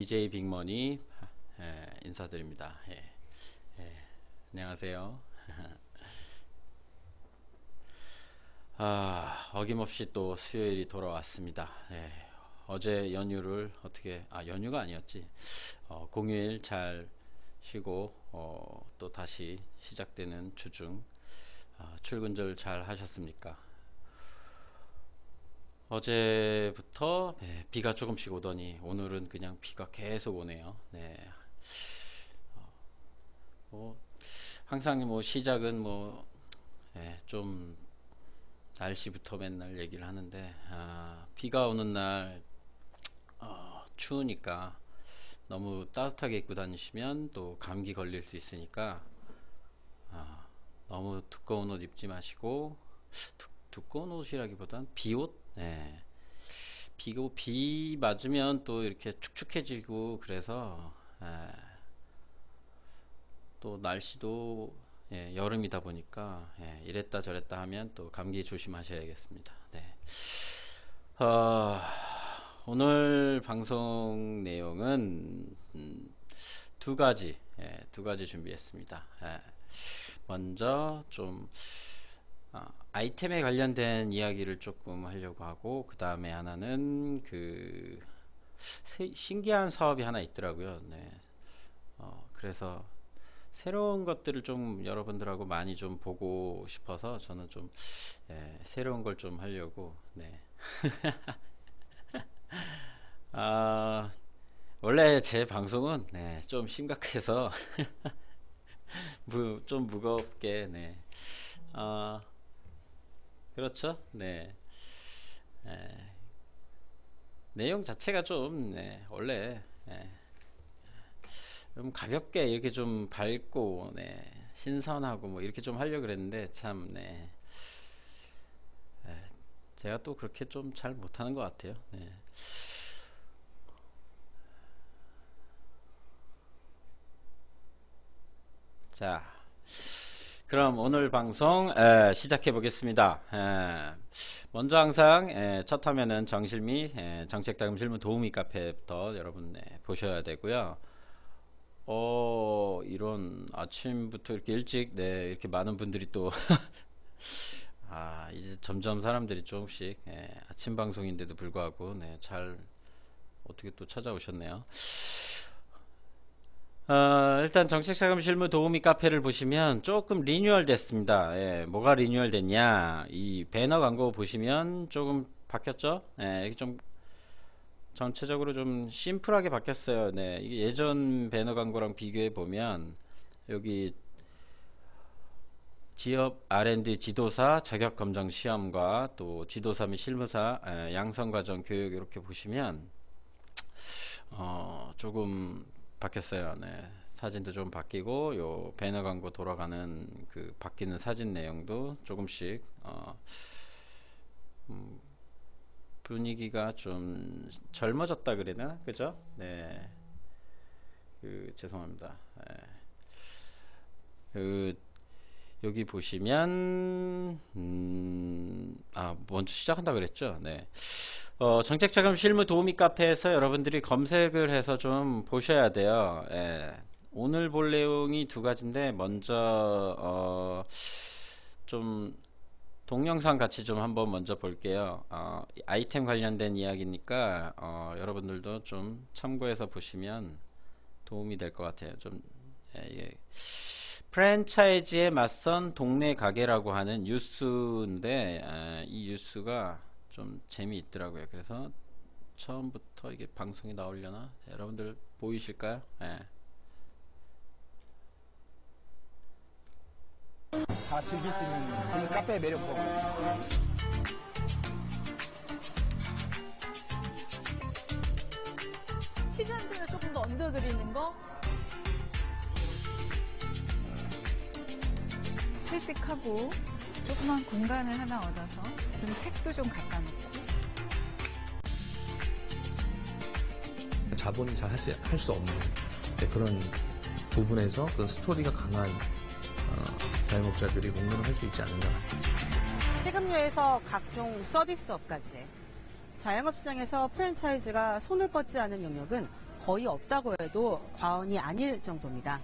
DJ 빅머니 인사드립니다. 안녕하세요. 어김없이 또 수요일이 돌아왔습니다. 어제 연휴를 연휴가 아니었지. 공휴일 잘 쉬고 또 다시 시작되는 주중 출근절 잘 하셨습니까? 어제부터 비가 조금씩 오더니 오늘은 그냥 비가 계속 오네요. 항상 시작은 좀 날씨부터 맨날 얘기를 하는데 비가 오는 날 추우니까 너무 따뜻하게 입고 다니시면 또 감기 걸릴 수 있으니까 너무 두꺼운 옷 입지 마시고 두꺼운 옷이라기보단 비옷. 비 맞으면 또 이렇게 축축해지고 그래서 또 날씨도 여름이다 보니까 이랬다 저랬다 하면 또 감기 조심하셔야겠습니다. 오늘 방송 내용은 두 가지 준비했습니다. 먼저 좀 아이템에 관련된 이야기를 조금 하려고 하고, 그 다음에 하나는 신기한 사업이 하나 있더라고요. 그래서 새로운 것들을 좀 여러분들하고 많이 좀 보고 싶어서 저는 좀 새로운 걸 좀 하려고. 원래 제 방송은 좀 심각해서 좀 무겁게 그렇죠. 내용 자체가 좀 원래 좀 가볍게 이렇게 좀 밝고 신선하고 이렇게 좀 하려고 그랬는데 참 제가 또 그렇게 좀 잘 못하는 것 같아요. 자, 그럼 오늘 방송 시작해 보겠습니다. 먼저 항상 첫 화면은 정실미 정책자금 실무 도우미 카페부터 여러분 보셔야 되고요. 이런 아침부터 이렇게 일찍 이렇게 많은 분들이 또 이제 점점 사람들이 조금씩 아침 방송인데도 불구하고 잘 어떻게 또 찾아오셨네요. 일단 정책자금 실무 도우미 카페를 보시면 조금 리뉴얼 됐습니다. 뭐가 리뉴얼 됐냐, 이 배너 광고 보시면 조금 바뀌었죠. 이게 좀 전체적으로 좀 심플하게 바뀌었어요. 이게 예전 배너 광고랑 비교해 보면 여기 지역 R&D 지도사 자격 검정 시험과 또 지도사 및 실무사 양성과정 교육 이렇게 보시면 조금 바뀌었어요. 사진도 좀 바뀌고 요 배너 광고 돌아가는 그 바뀌는 사진 내용도 조금씩 분위기가 좀 젊어졌다 그래나, 그죠? 죄송합니다. 여기 보시면 먼저 시작한다 그랬죠. 정책자금 실무 도우미 카페에서 여러분들이 검색을 해서 좀 보셔야 돼요. 오늘 볼 내용이 두 가지인데, 먼저 좀 동영상 같이 좀 한번 먼저 볼게요. 아이템 관련된 이야기니까 여러분들도 좀 참고해서 보시면 도움이 될 것 같아요. 프랜차이즈에 맞선 동네 가게라고 하는 뉴스인데 이 뉴스가 좀 재미있더라고요. 그래서 처음부터 이게 방송이 나오려나? 여러분들 보이실까요? 다 즐길 수 있는 카페의 매력. 시즌2를 조금 더 얹어드리는 거? 퇴직하고 조그만 공간을 하나 얻어서 좀 책도 좀 갖다 놓고. 자본이 잘 할 수 없는 그런 부분에서 그 스토리가 강한 자영업자들이 공헌을 할 수 있지 않느냐. 식음료에서 각종 서비스업까지 자영업시장에서 프랜차이즈가 손을 뻗지 않은 영역은 거의 없다고 해도 과언이 아닐 정도입니다.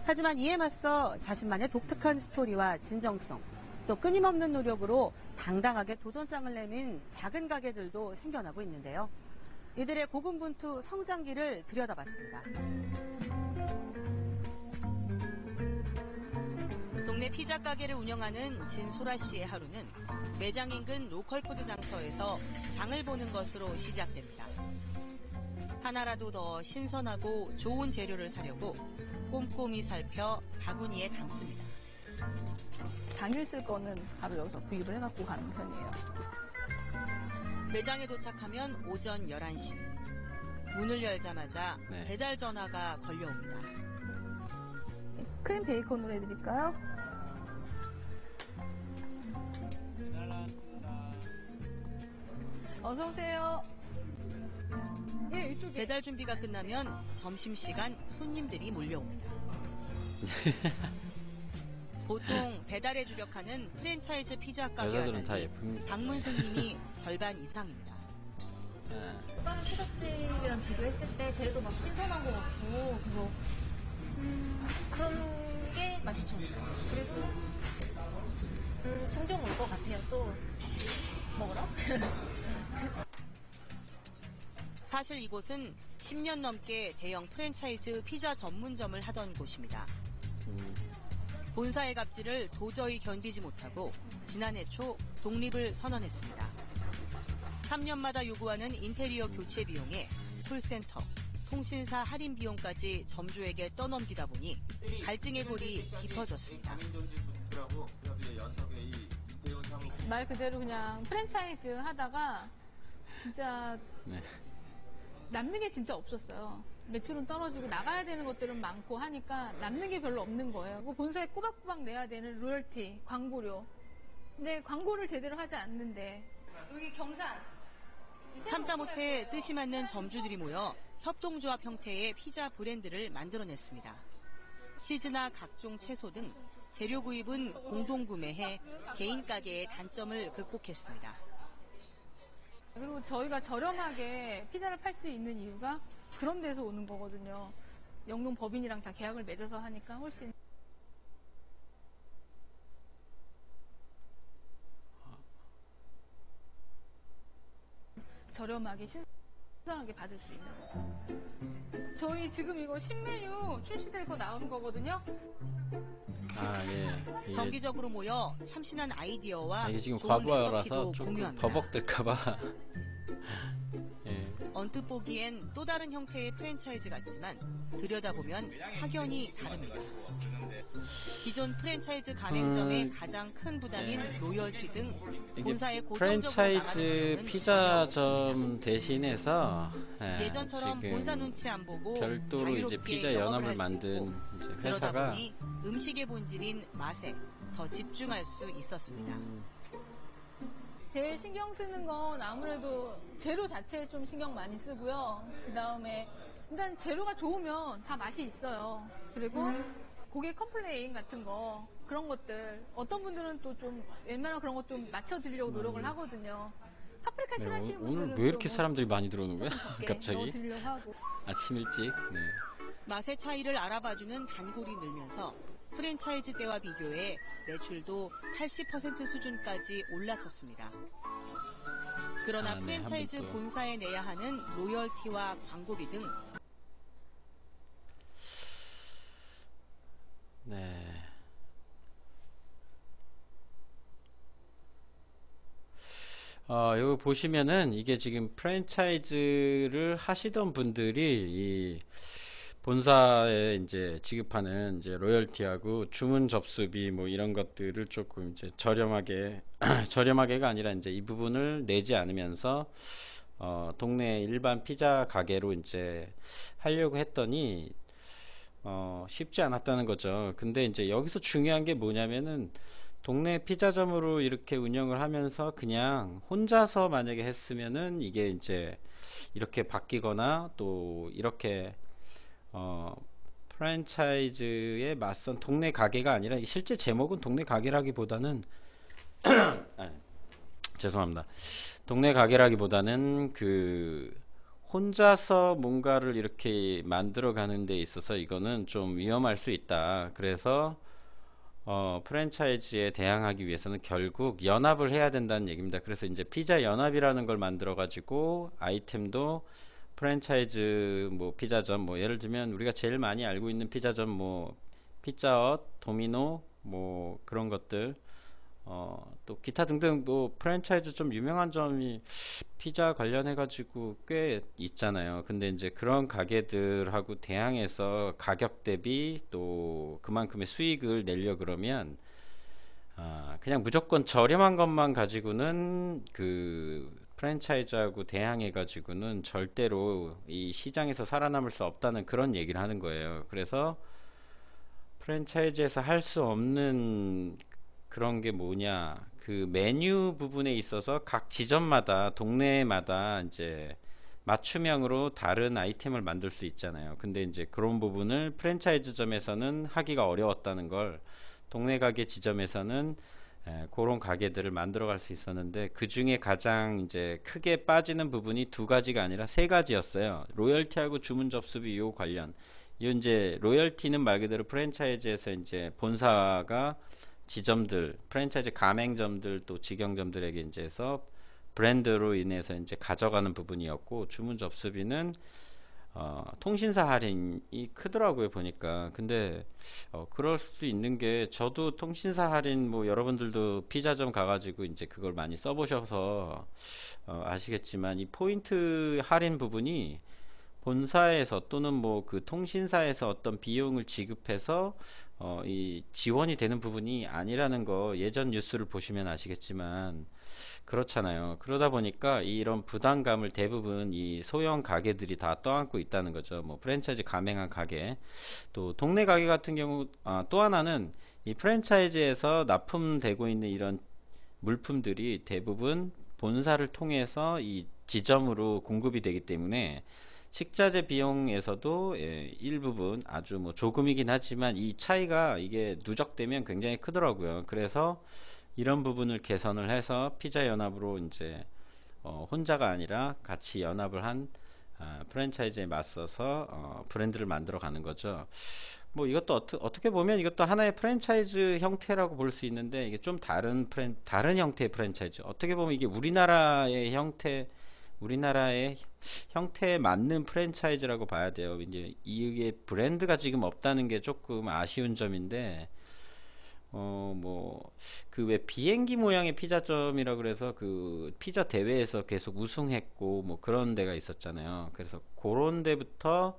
하지만 이에 맞서 자신만의 독특한 스토리와 진정성, 또 끊임없는 노력으로 당당하게 도전장을 내민 작은 가게들도 생겨나고 있는데요. 이들의 고군분투 성장기를 들여다봤습니다. 동네 피자 가게를 운영하는 진소라 씨의 하루는 매장 인근 로컬푸드 장터에서 장을 보는 것으로 시작됩니다. 하나라도 더 신선하고 좋은 재료를 사려고 꼼꼼히 살펴 바구니에 담습니다. 당일 쓸 거는 바로 여기서 구입을 해갖고 가는 편이에요. 매장에 도착하면 오전 11시. 문을 열자마자 네. 배달 전화가 걸려옵니다. 크림 베이컨으로 해드릴까요? 어서 오세요. 예, 이쪽에. 배달 준비가 끝나면 점심시간 손님들이 몰려옵니다. 보통 배달에 주력하는 프랜차이즈 피자 가게와 여자들은 다 달리 예쁩니다. 방문 손님이 절반 이상입니다. 네. 다른 피자집이랑 비교했을 때 재료도 막 신선한 것 같고 그리고 그런 게 맛이 좋았어요. 그리고 종종 올 것 같아요. 또 먹으러? 사실 이곳은 10년 넘게 대형 프랜차이즈 피자 전문점을 하던 곳입니다. 본사의 갑질을 도저히 견디지 못하고 지난해 초 독립을 선언했습니다. 3년마다 요구하는 인테리어 교체 비용에 콜센터, 통신사 할인 비용까지 점주에게 떠넘기다 보니 갈등의 골이 깊어졌습니다. 말 그대로 그냥 프랜차이즈 하다가 진짜 네. 남는 게 진짜 없었어요. 매출은 떨어지고 나가야 되는 것들은 많고 하니까 남는 게 별로 없는 거예요. 그 본사에 꼬박꼬박 내야 되는 로열티, 광고료. 근데 광고를 제대로 하지 않는데 여기 경산. 참다 못해 뜻이 맞는 점주들이 모여 협동조합 형태의 피자 브랜드를 만들어냈습니다. 치즈나 각종 채소 등 재료 구입은 공동 구매해 개인 가게의 단점을 극복했습니다. 그리고 저희가 저렴하게 피자를 팔 수 있는 이유가 그런 데서 오는 거거든요. 영농 법인이랑 다 계약을 맺어서 하니까 훨씬 저렴하게 신선하게 받을 수 있는 거죠. 저희 지금 이거 신메뉴 출시돼서 나온 거거든요. 아, 예. 이게, 정기적으로 모여 참신한 아이디어와 이게 지금 좋은 과부하라서 레시피도 조금 공유합니다. 버벅될까봐. 예. 언뜻 보기엔 또 다른 형태의 프랜차이즈 같지만 들여다보면 확연히 다릅니다. 기존 프랜차이즈 가맹점의 가장 큰 부담인 로열티 등 이게 본사의 고정적으로 프랜차이즈 나가는 피자점 대신해서 예전처럼 지금 본사 눈치 안 보고 별도로 이제 자유롭게 피자 영업을 연합을 할수 만든 있고, 이제 그러다 회사가 보니 음식의 본질인 맛에 더 집중할 수 있었습니다. 제일 신경 쓰는 건 아무래도 재료 자체에 좀 신경 많이 쓰고요. 그 다음에 일단 재료가 좋으면 다 맛이 있어요. 그리고 고객 컴플레인 같은 거 그런 것들 어떤 분들은 또 좀 웬만한 그런 것 좀 맞춰드리려고 노력을 하거든요. 파프리카 네, 싫어하시는 분들은 오늘 왜 이렇게 또 사람들이 많이 들어오는 거야? 적게 갑자기 넣어드리려고 하고. 아침 일찍. 네. 맛의 차이를 알아봐주는 단골이 늘면서 프랜차이즈 때와 비교해 매출도 80% 수준까지 올라섰습니다. 그러나 네, 프랜차이즈 한번 또. 본사에 내야 하는 로열티와 광고비 등 네. 여기 보시면은 이게 지금 프랜차이즈를 하시던 분들이 이 본사에 이제 지급하는 이제 로열티하고 주문 접수비 뭐 이런 것들을 조금 이제 저렴하게 저렴하게가 아니라 이제 이 부분을 내지 않으면서 동네 일반 피자 가게로 이제 하려고 했더니 쉽지 않았다는 거죠. 근데 이제 여기서 중요한 게 뭐냐면은 동네 피자점으로 이렇게 운영을 하면서 그냥 혼자서 만약에 했으면은 이게 이제 이렇게 바뀌거나 또 이렇게 프랜차이즈에 맞선 동네 가게가 아니라 실제 제목은 동네 가게라기보다는 죄송합니다. 동네 가게라기보다는 그 혼자서 뭔가를 이렇게 만들어 가는 데 있어서 이거는 좀 위험할 수 있다. 그래서 프랜차이즈에 대항하기 위해서는 결국 연합을 해야 된다는 얘기입니다. 그래서 이제 피자 연합이라는 걸 만들어 가지고 아이템도 프랜차이즈 뭐 피자점 뭐 예를 들면 우리가 제일 많이 알고 있는 피자점 뭐 피자헛, 도미노 뭐 그런 것들 또 기타 등등 뭐 프랜차이즈 좀 유명한 점이 피자 관련해 가지고 꽤 있잖아요. 근데 이제 그런 가게들하고 대항해서 가격 대비 또 그만큼의 수익을 내려 그러면 그냥 무조건 저렴한 것만 가지고는 그 프랜차이즈하고 대항해 가지고는 절대로 이 시장에서 살아남을 수 없다는 그런 얘기를 하는 거예요. 그래서 프랜차이즈에서 할 수 없는 그런 게 뭐냐, 그 메뉴 부분에 있어서 각 지점마다 동네마다 이제 맞춤형으로 다른 아이템을 만들 수 있잖아요. 근데 이제 그런 부분을 프랜차이즈점에서는 하기가 어려웠다는 걸 동네 가게 지점에서는 그런 가게들을 만들어 갈 수 있었는데, 그 중에 가장 이제 크게 빠지는 부분이 두 가지가 아니라 세 가지였어요. 로열티하고 주문 접수비 요 관련. 이 이제 로열티는 말 그대로 프랜차이즈에서 이제 본사가 지점들, 프랜차이즈 가맹점들 또 직영점들에게 이제 해서 브랜드로 인해서 이제 가져가는 부분이었고, 주문 접수비는 통신사 할인이 크더라고요 보니까. 근데 그럴 수 있는 게, 저도 통신사 할인 뭐 여러분들도 피자점 가가지고 이제 그걸 많이 써보셔서 아시겠지만, 이 포인트 할인 부분이 본사에서 또는 뭐 그 통신사에서 어떤 비용을 지급해서 이 지원이 되는 부분이 아니라는 거 예전 뉴스를 보시면 아시겠지만 그렇잖아요. 그러다 보니까 이런 부담감을 대부분 이 소형 가게들이 다 떠안고 있다는 거죠. 뭐 프랜차이즈 가맹한 가게, 또 동네 가게 같은 경우, 또 하나는 이 프랜차이즈에서 납품되고 있는 이런 물품들이 대부분 본사를 통해서 이 지점으로 공급이 되기 때문에 식자재 비용에서도 일부분 아주 뭐 조금이긴 하지만 이 차이가 이게 누적되면 굉장히 크더라고요. 그래서 이런 부분을 개선을 해서 피자 연합으로 이제 혼자가 아니라 같이 연합을 한 프랜차이즈에 맞서서 브랜드를 만들어 가는 거죠. 뭐 이것도 어떻게 보면 이것도 하나의 프랜차이즈 형태라고 볼 수 있는데, 이게 좀 다른 형태의 프랜차이즈. 어떻게 보면 이게 우리나라의 형태에 맞는 프랜차이즈라고 봐야 돼요. 이제 이게 브랜드가 지금 없다는 게 조금 아쉬운 점인데, 뭐 그 왜 비행기 모양의 피자점이라 그래서 그 피자 대회에서 계속 우승했고 뭐 그런 데가 있었잖아요. 그래서 그런 데부터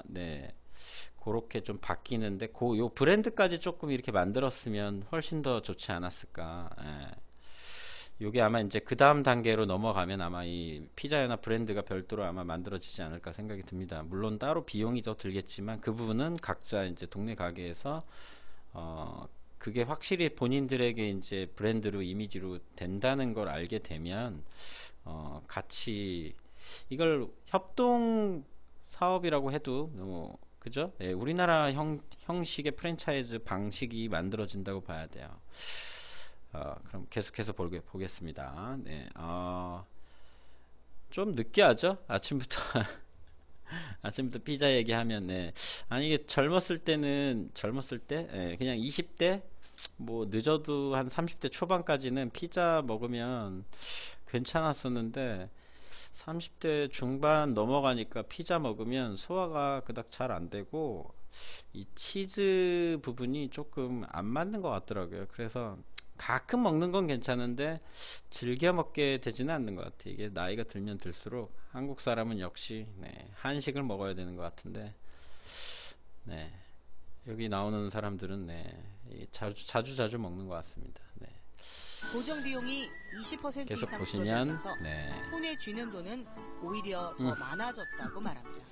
네, 그렇게 좀 바뀌는데, 요 브랜드까지 조금 이렇게 만들었으면 훨씬 더 좋지 않았을까. 요게 아마 이제 그 다음 단계로 넘어가면 아마 이 피자연합 브랜드가 별도로 아마 만들어지지 않을까 생각이 듭니다. 물론 따로 비용이 더 들겠지만 그 부분은 각자 이제 동네 가게에서 그게 확실히 본인들에게 이제 브랜드로 이미지로 된다는 걸 알게 되면 같이 이걸 협동 사업이라고 해도 그죠? 예, 우리나라 형식의 프랜차이즈 방식이 만들어진다고 봐야 돼요. 그럼 계속해서 보겠습니다. 네, 좀 느끼하죠? 아침부터 피자 얘기하면. 네. 아니 이게 젊었을 때 그냥 20대 뭐 늦어도 한 30대 초반까지는 피자 먹으면 괜찮았었는데, 30대 중반 넘어가니까 피자 먹으면 소화가 그닥 잘 안 되고 이 치즈 부분이 조금 안 맞는 것 같더라고요. 그래서 가끔 먹는 건 괜찮은데 즐겨 먹게 되지는 않는 것 같아요. 이게 나이가 들면 들수록 한국 사람은 역시 한식을 먹어야 되는 것 같은데, 네, 여기 나오는 사람들은 자주 먹는 것 같습니다. 네. 고정 비용이 20% 계속 이상 보시면 줄어들면서 손에 쥐는 돈은 오히려 더 많아졌다고 말합니다.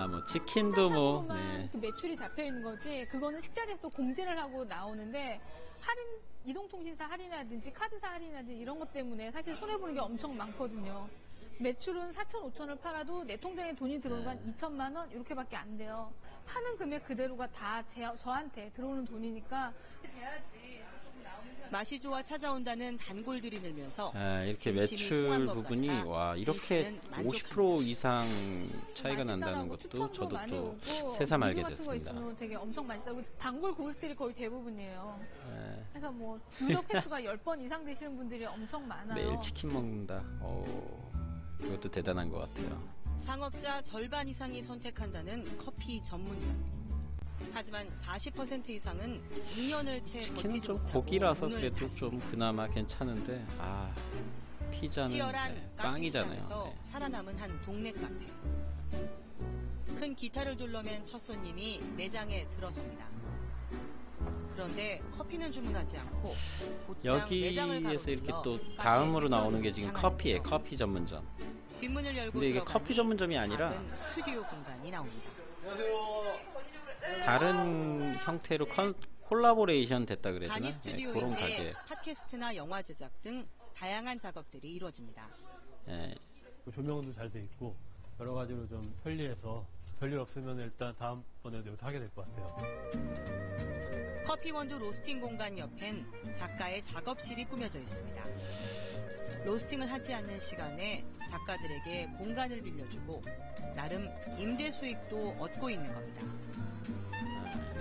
뭐 치킨도 뭐 그 매출이 잡혀 있는 거지, 그거는 식자재에서 또 공제를 하고 나오는데, 이동통신사 할인이라든지 카드사 할인이라든지 이런 것 때문에 사실 손해보는 게 엄청 많거든요. 매출은 4천, 5천을 팔아도 내 통장에 돈이 들어오는 건 2천만 원 이렇게밖에 안 돼요. 파는 금액 그대로가 다 저한테 들어오는 돈이니까 돼야지 조금 나오는 편이에요. 맛이 좋아 찾아온다는 단골들이 늘면서 이렇게 진심이 통한 매출 것 부분이 같다. 와 진 이렇게 씨는 만족합니다. 50% 이상 차이가 난다는 맛있다라고 것도 추천도 저도 많이 또 오고, 새삼 알게 리뷰 같은 거 됐습니다. 있으면 되게 엄청 맛있다고 단골 고객들이 거의 대부분이에요. 예, 그래서 뭐 누적 횟수가 10번 이상 되시는 분들이 엄청 많아요. 매일 치킨 먹는다. 이것도 대단한 것 같아요. 창업자 절반 이상이 선택한다는 커피 전문점. 하지만 40% 이상은 2년을 채 치킨은 버티지 좀 못하고 고기라서 문을 그래도 닫습니다. 좀 그나마 괜찮은데 피자는 치열한 네, 카페 빵이잖아요. 시장에서 네. 살아남은 한 동네 카페. 큰 기타를 둘러맨 첫 손님이 매장에 들어섭니다. 그런데 커피는 주문하지 않고 곧장 매장을 여기에서 이렇게 가로질러 또 카페 다음으로 대표를 나오는 게 지금 향하는 커피예요. 거. 커피 전문점. 뒷문을 열고 근데 이게 들어가니 커피 전문점이 아니라 작은 스튜디오 공간이 나옵니다. 다른 형태로 콜라보레이션 됐다 그래야 단위 되나? 네, 그런 가게. 스튜디오인데 팟캐스트나 영화 제작 등 다양한 작업들이 이루어집니다. 예, 조명도 잘 돼 있고 여러 가지로 좀 편리해서 별일 없으면 일단 다음번에도 여기서 하게 될 것 같아요. 커피원두 로스팅 공간 옆엔 작가의 작업실이 꾸며져 있습니다. 로스팅을 하지 않는 시간에 작가들에게 공간을 빌려주고 나름 임대 수익도 얻고 있는 겁니다.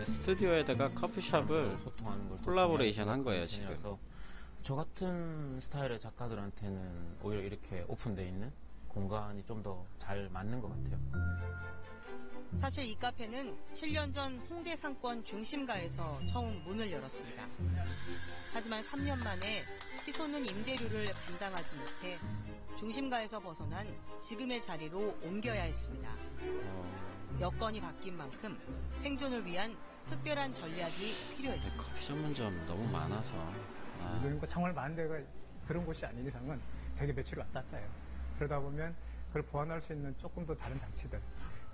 스튜디오에다가 커피숍을 소통하는 걸 콜라보레이션 한 거예요, 지금. 편이어서 저 같은 스타일의 작가들한테는 오히려 이렇게 오픈되어 있는 공간이 좀 더 잘 맞는 것 같아요. 사실 이 카페는 7년 전 홍대 상권 중심가에서 처음 문을 열었습니다. 하지만 3년 만에 치솟는 임대료를 감당하지 못해 중심가에서 벗어난 지금의 자리로 옮겨야 했습니다. 여건이 바뀐 만큼 생존을 위한 특별한 전략이 필요했습니다. 커피 전문점 너무 많아서 그러니까 정말 많은 데가 그런 곳이 아닌 이상은 되게 매출이 왔다 갔다 해요. 그러다 보면 그걸 보완할 수 있는 조금 더 다른 장치들,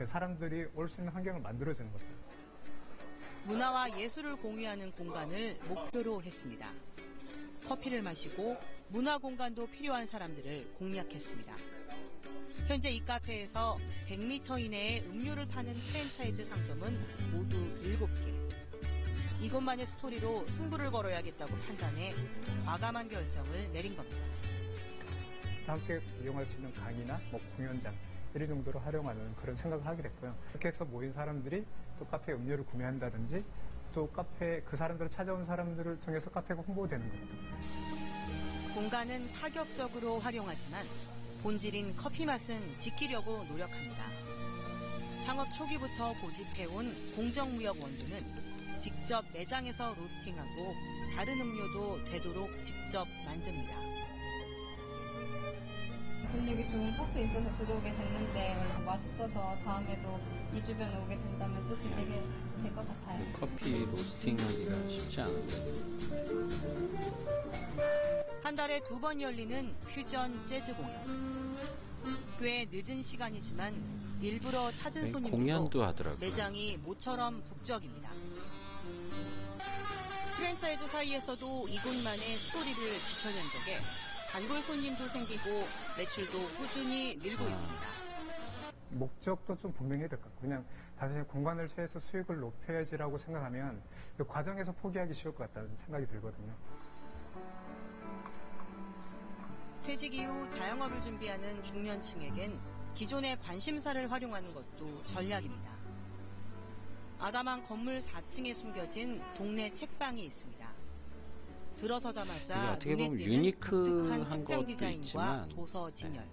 사람들이 올 수 있는 환경을 만들어주는 거죠. 문화와 예술을 공유하는 공간을 목표로 했습니다. 커피를 마시고 문화 공간도 필요한 사람들을 공략했습니다. 현재 이 카페에서 100m 이내에 음료를 파는 프랜차이즈 상점은 모두 7개. 이것만의 스토리로 승부를 걸어야겠다고 판단해 과감한 결정을 내린 겁니다. 함께 이용할 수 있는 강의나 공연장 이런 정도로 활용하는 그런 생각을 하게 됐고요. 이렇게 해서 모인 사람들이 또 카페 음료를 구매한다든지 또 카페 그 사람들을 찾아온 사람들을 통해서 카페가 홍보되는 겁니다. 공간은 파격적으로 활용하지만 본질인 커피 맛은 지키려고 노력합니다. 창업 초기부터 고집해온 공정무역 원두는 직접 매장에서 로스팅하고 다른 음료도 되도록 직접 만듭니다. 분위기 좋은 카페 있어서 들어오게 됐는데 맛있어서 다음에도 이 주변에 오게 된다면 또 들리게 될 것 같아요. 커피 로스팅하기가 쉽지 않은데. 한 달에 2번 열리는 퓨전 재즈 공연. 꽤 늦은 시간이지만 일부러 찾은 손님들도 공연도 하더라고요. 매장이 모처럼 북적입니다. 프랜차이즈 사이에서도 이곳만의 스토리를 지켜낸 덕에 단골 손님도 생기고 매출도 꾸준히 늘고 있습니다. 목적도 좀 분명해야 될 것 같고 그냥 다시 공간을 취해서 수익을 높여야지라고 생각하면 그 과정에서 포기하기 쉬울 것 같다는 생각이 들거든요. 퇴직 이후 자영업을 준비하는 중년층에겐 기존의 관심사를 활용하는 것도 전략입니다. 아담한 건물 4층에 숨겨진 동네 책방이 있습니다. 이게 들어서자마자 어떻게 눈에 보면 띄는 유니크한 독특한 책장 것도 디자인과 있지만, 도서 진열.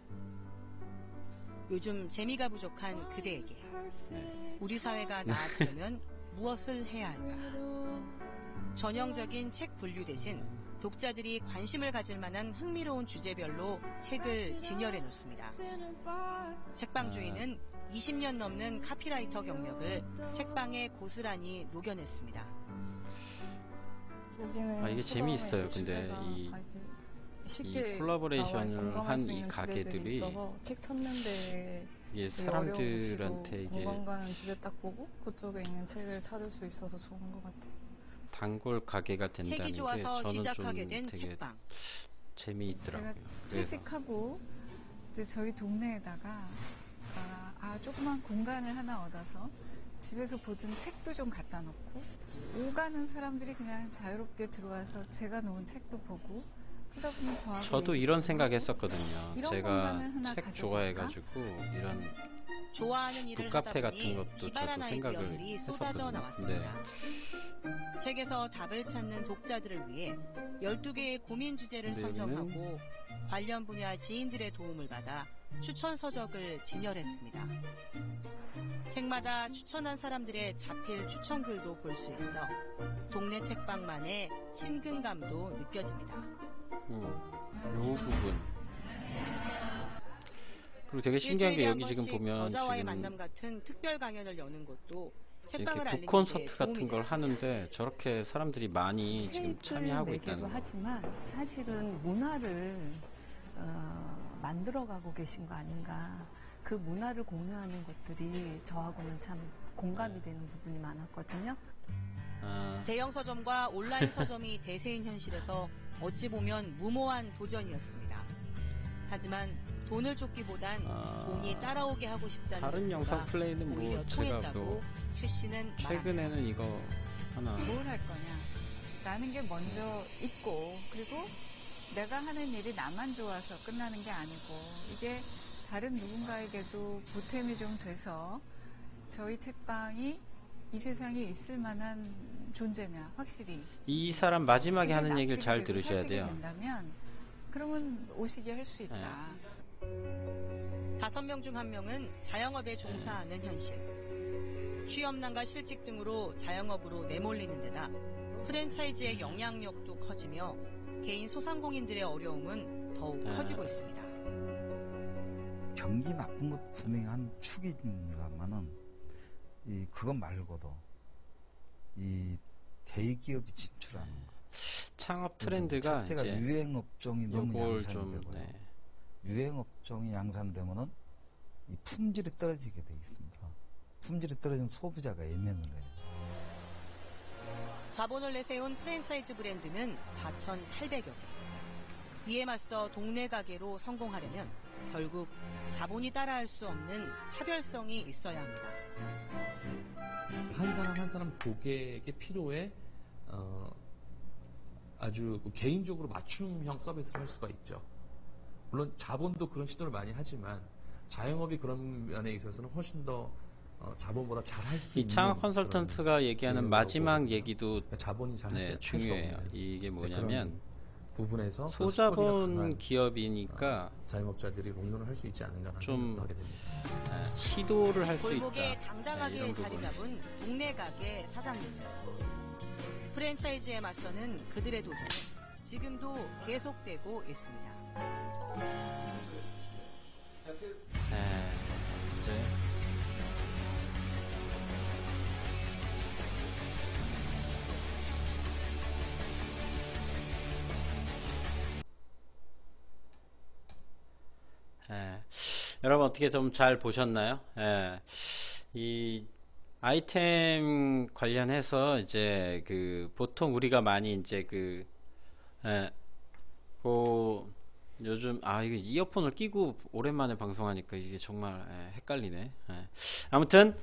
요즘 재미가 부족한 그대에게 우리 사회가 나아지려면 무엇을 해야 할까? 전형적인 책 분류 대신 독자들이 관심을 가질 만한 흥미로운 주제별로 책을 진열해 놓습니다. 책방 주인은 20년 넘는 카피라이터 경력을 책방에 고스란히 녹여냈습니다. 이게 재미있어요. 근데 이 콜라보레이션을 한 이 가게들이 책 찾는데 이게 사람들한테 이게 공간가는 주제 딱 보고 그쪽에 있는 책을 찾을 수 있어서 좋은 것 같아요. 단골 가게가 된다는 책이 게 좋아서 저는 시작하게 좀 된 되게 책방. 재미있더라고요. 제가 그래서 퇴직하고 이제 저희 동네에다가 조그만 공간을 하나 얻어서 집에서 보던 책도 좀 갖다 놓고 오가는 사람들이 그냥 자유롭게 들어와서 제가 놓은 책도 보고 그러다 보면 저도 이런 생각했었거든요. 이런 제가 공간을 하나 책 가져볼까? 좋아해가지고 이런 좋아하는 일을 북카페 하다 보니 같은 것도 기발한 저도 생각을 아이디어들이 쏟아져 했었거든요. 나왔습니다. 책에서 답을 찾는 독자들을 위해 12개의 고민 주제를 근데 선정하고 관련 분야 지인들의 도움을 받아 추천 서적을 진열했습니다. 책마다 추천한 사람들의 자필 추천글도 볼 수 있어 동네 책방만의 친근감도 느껴집니다. 요 부분. 그리고 되게 신기한 게 여기 지금 보면 저자와의 지금 만남 같은 특별 강연을 여는 것도 이렇게 책방을 알리는 북콘서트 데 같은 도움이 걸 됐습니다. 하는데 저렇게 사람들이 많이 지금 참여하고 있다는 매개도 거. 하지만 사실은 문화를 만들어가고 계신 거 아닌가. 그 문화를 공유하는 것들이 저하고는 참 공감이 되는 부분이 많았거든요. 대형 서점과 온라인 서점이 대세인 현실에서 어찌 보면 무모한 도전이었습니다. 하지만 돈을 쫓기보단 돈이 따라오게 하고 싶다는 다른 의도가 영상 플레이는 뭐 오히려 제가 통했다고 뭐 최 씨는 말합니다. 최근에는 이거 하나 뭘 할 거냐 라는 게 먼저 있고 그리고 내가 하는 일이 나만 좋아서 끝나는 게 아니고 이게 다른 누군가에게도 보탬이 좀 돼서 저희 책방이 이 세상에 있을 만한 존재냐 확실히 이 사람 마지막에 하는 얘기를 잘 납득이 되고 들으셔야 설득이 돼요. 된다면 그러면 오시게 할 수 있다. 5명 중 1명은 자영업에 종사하는 현실. 취업난과 실직 등으로 자영업으로 내몰리는 데다 프랜차이즈의 영향력도 커지며 개인 소상공인들의 어려움은 더욱 커지고 있습니다. 경기 나쁜 것도 분명히 한 축입니다만은 그것 말고도 이 대기업이 진출하는 거. 창업 트렌드가 첫째가 이제 유행 업종이 너무 요걸 양산되고요. 좀, 네. 유행 업종이 양산되면은 이 품질이 떨어지게 돼 있습니다. 품질이 떨어지면 소비자가 예면을 해요. 자본을 내세운 프랜차이즈 브랜드는 4,800여 개. 이에 맞서 동네 가게로 성공하려면 결국 자본이 따라할 수 없는 차별성이 있어야 합니다. 한 사람 한 사람 고객의 필요에 아주 개인적으로 맞춤형 서비스를 할 수가 있죠. 물론 자본도 그런 시도를 많이 하지만 자영업이 그런 면에 있어서는 훨씬 더 자본보다 잘 할 수 이 있는 창업 컨설턴트가 얘기하는 마지막 얘기도 자본이 잘 네, 중요해요. 이게 뭐냐면 부분에서 소자본 기업이니까 자영업자들이 공론을 할 수 있지 않는가 좀 하게 됩니다. 시도를 할 수 골목에 있다. 당당하게 이런 자리 부분. 잡은 동네 가게 사장님들. 프랜차이즈에 맞서는 그들의 도전은 지금도 계속되고 있습니다. 이제 여러분 어떻게 좀 잘 보셨나요? 이 아이템 관련해서 이제 그 보통 우리가 많이 이제 요즘 이거 이어폰을 끼고 오랜만에 방송하니까 이게 정말 헷갈리네. 아무튼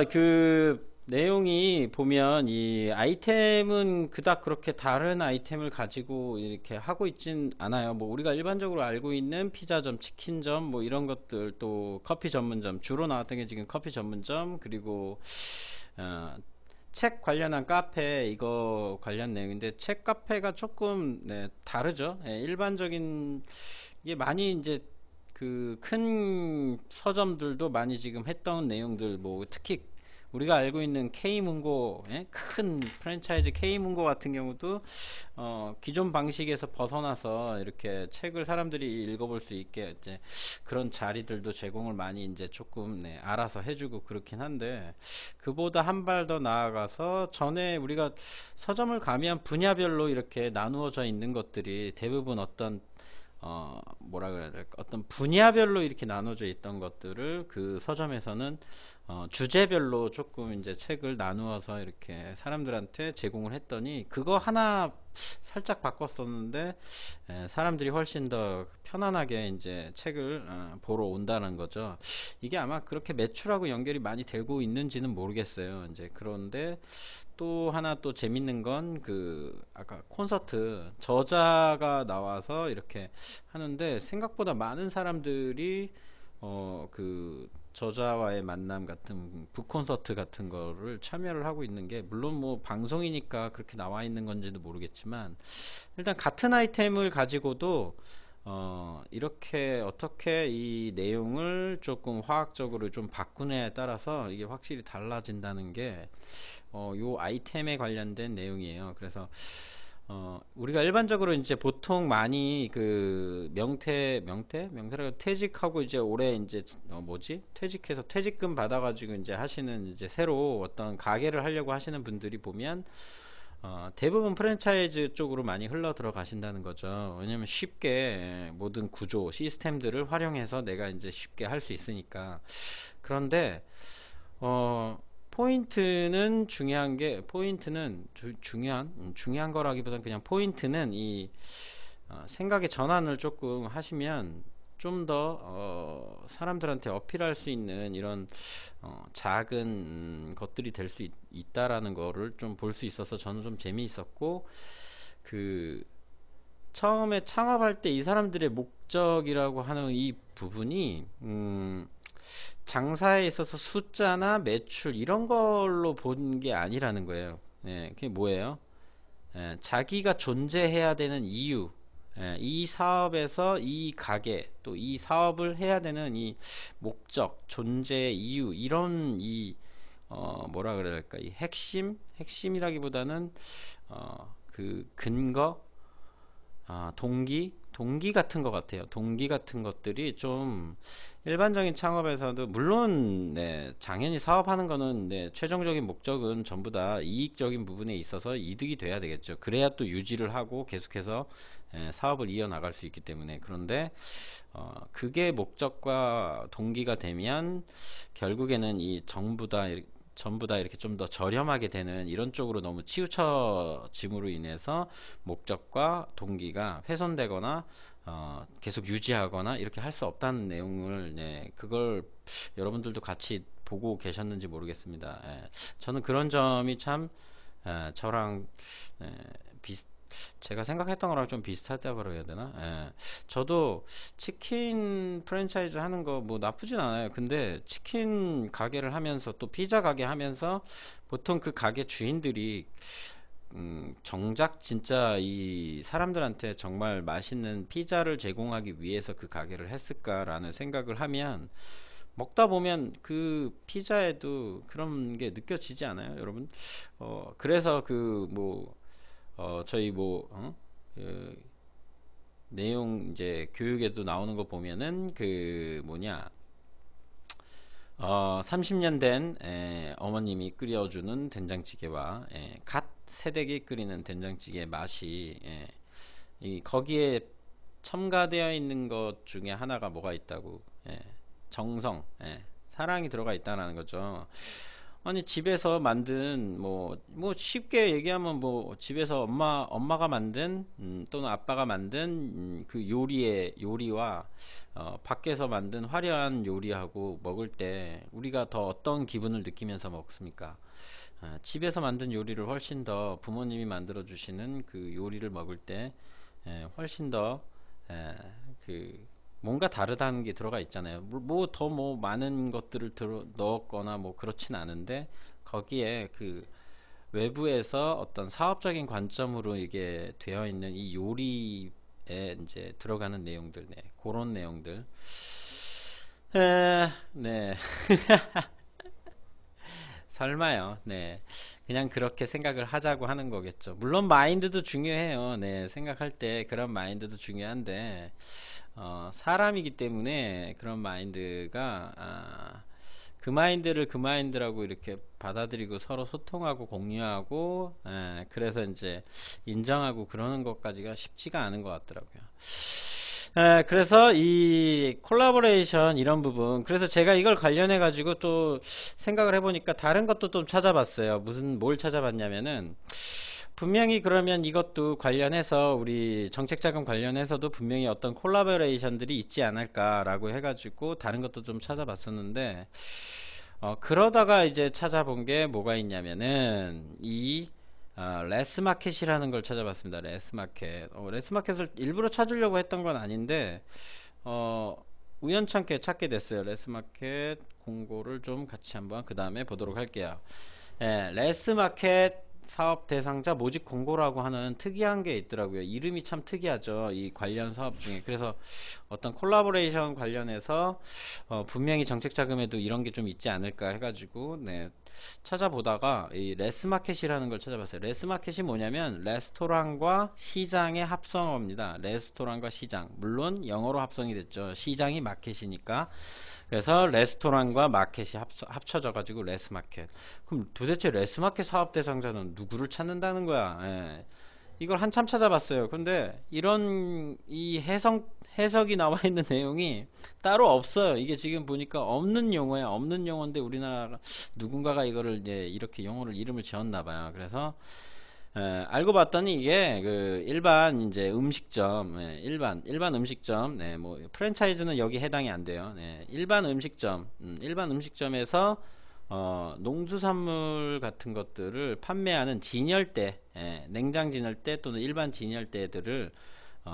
그 내용이 보면 이 아이템은 그닥 그렇게 다른 아이템을 가지고 이렇게 하고 있진 않아요. 뭐 우리가 일반적으로 알고 있는 피자점, 치킨점 뭐 이런 것들, 또 커피 전문점, 주로 나왔던 게 지금 커피 전문점, 그리고 책 관련한 카페, 이거 관련 내용인데 책 카페가 조금 다르죠. 일반적인 이게 많이 이제 그 큰 서점들도 많이 지금 했던 내용들, 뭐 특히 우리가 알고 있는 K문고, 큰 프랜차이즈 K문고 같은 경우도 기존 방식에서 벗어나서 이렇게 책을 사람들이 읽어볼 수 있게 이제 그런 자리들도 제공을 많이 이제 조금 알아서 해주고 그렇긴 한데, 그보다 한 발 더 나아가서 전에 우리가 서점을 가면 분야별로 이렇게 나누어져 있는 것들이 대부분 어떤 뭐라 그래야 될까, 어떤 분야별로 이렇게 나눠져 있던 것들을 그 서점에서는 주제별로 조금 이제 책을 나누어서 이렇게 사람들한테 제공을 했더니 그거 하나 살짝 바꿨었는데 사람들이 훨씬 더 편안하게 이제 책을 보러 온다는 거죠. 이게 아마 그렇게 매출하고 연결이 많이 되고 있는지는 모르겠어요. 이제 그런데 또 하나 또 재밌는 건 그 아까 콘서트 저자가 나와서 이렇게 하는데 생각보다 많은 사람들이 그 저자와의 만남 같은 북콘서트 같은 거를 참여를 하고 있는 게, 물론 뭐 방송이니까 그렇게 나와 있는 건지도 모르겠지만, 일단 같은 아이템을 가지고도 이렇게 어떻게 이 내용을 조금 화학적으로 좀 바꾸냐에 따라서 이게 확실히 달라진다는 게 요 아이템에 관련된 내용이에요. 그래서 우리가 일반적으로 이제 보통 많이 그 명태라고 퇴직하고 이제 올해 이제 퇴직해서 퇴직금 받아가지고 이제 하시는, 이제 새로 어떤 가게를 하려고 하시는 분들이 보면 대부분 프랜차이즈 쪽으로 많이 흘러 들어가신다는 거죠. 왜냐면 쉽게 모든 구조 시스템들을 활용해서 내가 이제 쉽게 할 수 있으니까. 그런데 포인트는 중요한 거라기보다는 그냥 포인트는 이 생각의 전환을 조금 하시면 좀 더 사람들한테 어필할 수 있는 이런 작은 것들이 될 수 있다라는 거를 좀 볼 수 있어서 저는 좀 재미있었고, 그 처음에 창업할 때 이 사람들의 목적이라고 하는 이 부분이 장사에 있어서 숫자나 매출 이런 걸로 본 게 아니라는 거예요. 그게 뭐예요? 자기가 존재해야 되는 이유, 이 사업에서 이 가게 또 이 사업을 해야 되는 이 목적, 존재의 이유, 이런 이 뭐라 그래야 될까, 이 핵심이라기보다는 그 근거, 동기 같은 것 같아요. 동기 같은 것들이 좀 일반적인 창업에서도, 물론 당연히 사업하는 거는 최종적인 목적은 전부 다 이익적인 부분에 있어서 이득이 돼야 되겠죠. 그래야 또 유지를 하고 계속해서 사업을 이어나갈 수 있기 때문에. 그런데 그게 목적과 동기가 되면 결국에는 이 전부 다 이렇게 좀 더 저렴하게 되는 이런 쪽으로 너무 치우쳐짐으로 인해서 목적과 동기가 훼손되거나 계속 유지하거나 이렇게 할 수 없다는 내용을, 그걸 여러분들도 같이 보고 계셨는지 모르겠습니다. 저는 그런 점이 참 저랑 제가 생각했던 거랑 좀 비슷하다고 해야 되나? 저도 치킨 프랜차이즈 하는 거 뭐 나쁘진 않아요. 근데 치킨 가게를 하면서 또 피자 가게 하면서 보통 그 가게 주인들이 정작 진짜 이 사람들한테 정말 맛있는 피자를 제공하기 위해서 그 가게를 했을까라는 생각을 하면, 먹다 보면 그 피자에도 그런 게 느껴지지 않아요, 여러분? 그래서 저희 내용 이제 교육에도 나오는 거 보면은 30년 된 어머님이 끓여주는 된장찌개와 갓 새댁이 끓이는 된장찌개 맛이, 거기에 첨가되어 있는 것 중에 하나가 뭐가 있다고, 정성, 사랑이 들어가 있다는 거죠. 아니 집에서 만든 뭐 쉽게 얘기하면 집에서 엄마가 만든 또는 아빠가 만든 그 요리와 밖에서 만든 화려한 요리하고 먹을 때 우리가 더 어떤 기분을 느끼면서 먹습니까? 집에서 만든 요리를 훨씬 더 부모님이 만들어 주시는 그 요리를 먹을 때 훨씬 더 뭔가 다르다는 게 들어가 있잖아요. 더 많은 것들을 넣었거나 그렇진 않은데, 거기에 그 외부에서 어떤 사업적인 관점으로 이게 되어 있는 이 요리에 이제 들어가는 내용들, 그런 내용들. 설마요. 그냥 그렇게 생각을 하자고 하는 거겠죠. 물론 마인드도 중요해요. 생각할 때 그런 마인드도 중요한데, 사람이기 때문에 그런 마인드가 그 마인드를 그 마인드라고 이렇게 받아들이고 서로 소통하고 공유하고, 그래서 이제 인정하고 그러는 것까지가 쉽지가 않은 것 같더라고요. 그래서 이 콜라보레이션 이런 부분, 그래서 제가 이걸 관련해 가지고 또 생각을 해보니까 다른 것도 좀 찾아봤어요. 뭘 찾아봤냐면은, 분명히 그러면 이것도 관련해서 우리 정책자금 관련해서도 분명히 어떤 콜라보레이션들이 있지 않을까라고 해가지고 다른 것도 좀 찾아봤었는데 그러다가 이제 찾아본 게 뭐가 있냐면은 이 레스마켓이라는 걸 찾아봤습니다. 레스마켓. 레스마켓을 일부러 찾으려고 했던 건 아닌데 우연찮게 찾게 됐어요. 레스마켓 공고를 좀 같이 한번 그 다음에 보도록 할게요. 레스마켓 사업 대상자 모집 공고라고 하는 특이한 게 있더라고요. 이름이 참 특이하죠. 이 관련 사업 중에. 그래서 어떤 콜라보레이션 관련해서 분명히 정책자금에도 이런 게 좀 있지 않을까 해가지고 찾아보다가 이 레스마켓이라는 걸 찾아봤어요. 레스마켓이 뭐냐면 레스토랑과 시장의 합성어입니다. 레스토랑과 시장. 물론 영어로 합성이 됐죠. 시장이 마켓이니까. 그래서 레스토랑과 마켓이 합쳐져 가지고 레스마켓. 그럼 도대체 레스마켓 사업 대상자는 누구를 찾는다는 거야? 이걸 한참 찾아봤어요. 근데 이런 이 해석이 나와 있는 내용이 따로 없어요. 이게 지금 보니까 없는 용어야. 없는 용어인데 우리나라 누군가가 이거를 이렇게 이름을 지었나 봐요. 그래서 알고 봤더니 이게 그 일반 이제 음식점, 일반 음식점, 뭐 프랜차이즈는 여기 해당이 안 돼요. 일반 음식점, 일반 음식점에서 농수산물 같은 것들을 판매하는 진열대, 냉장 진열대 또는 일반 진열대들을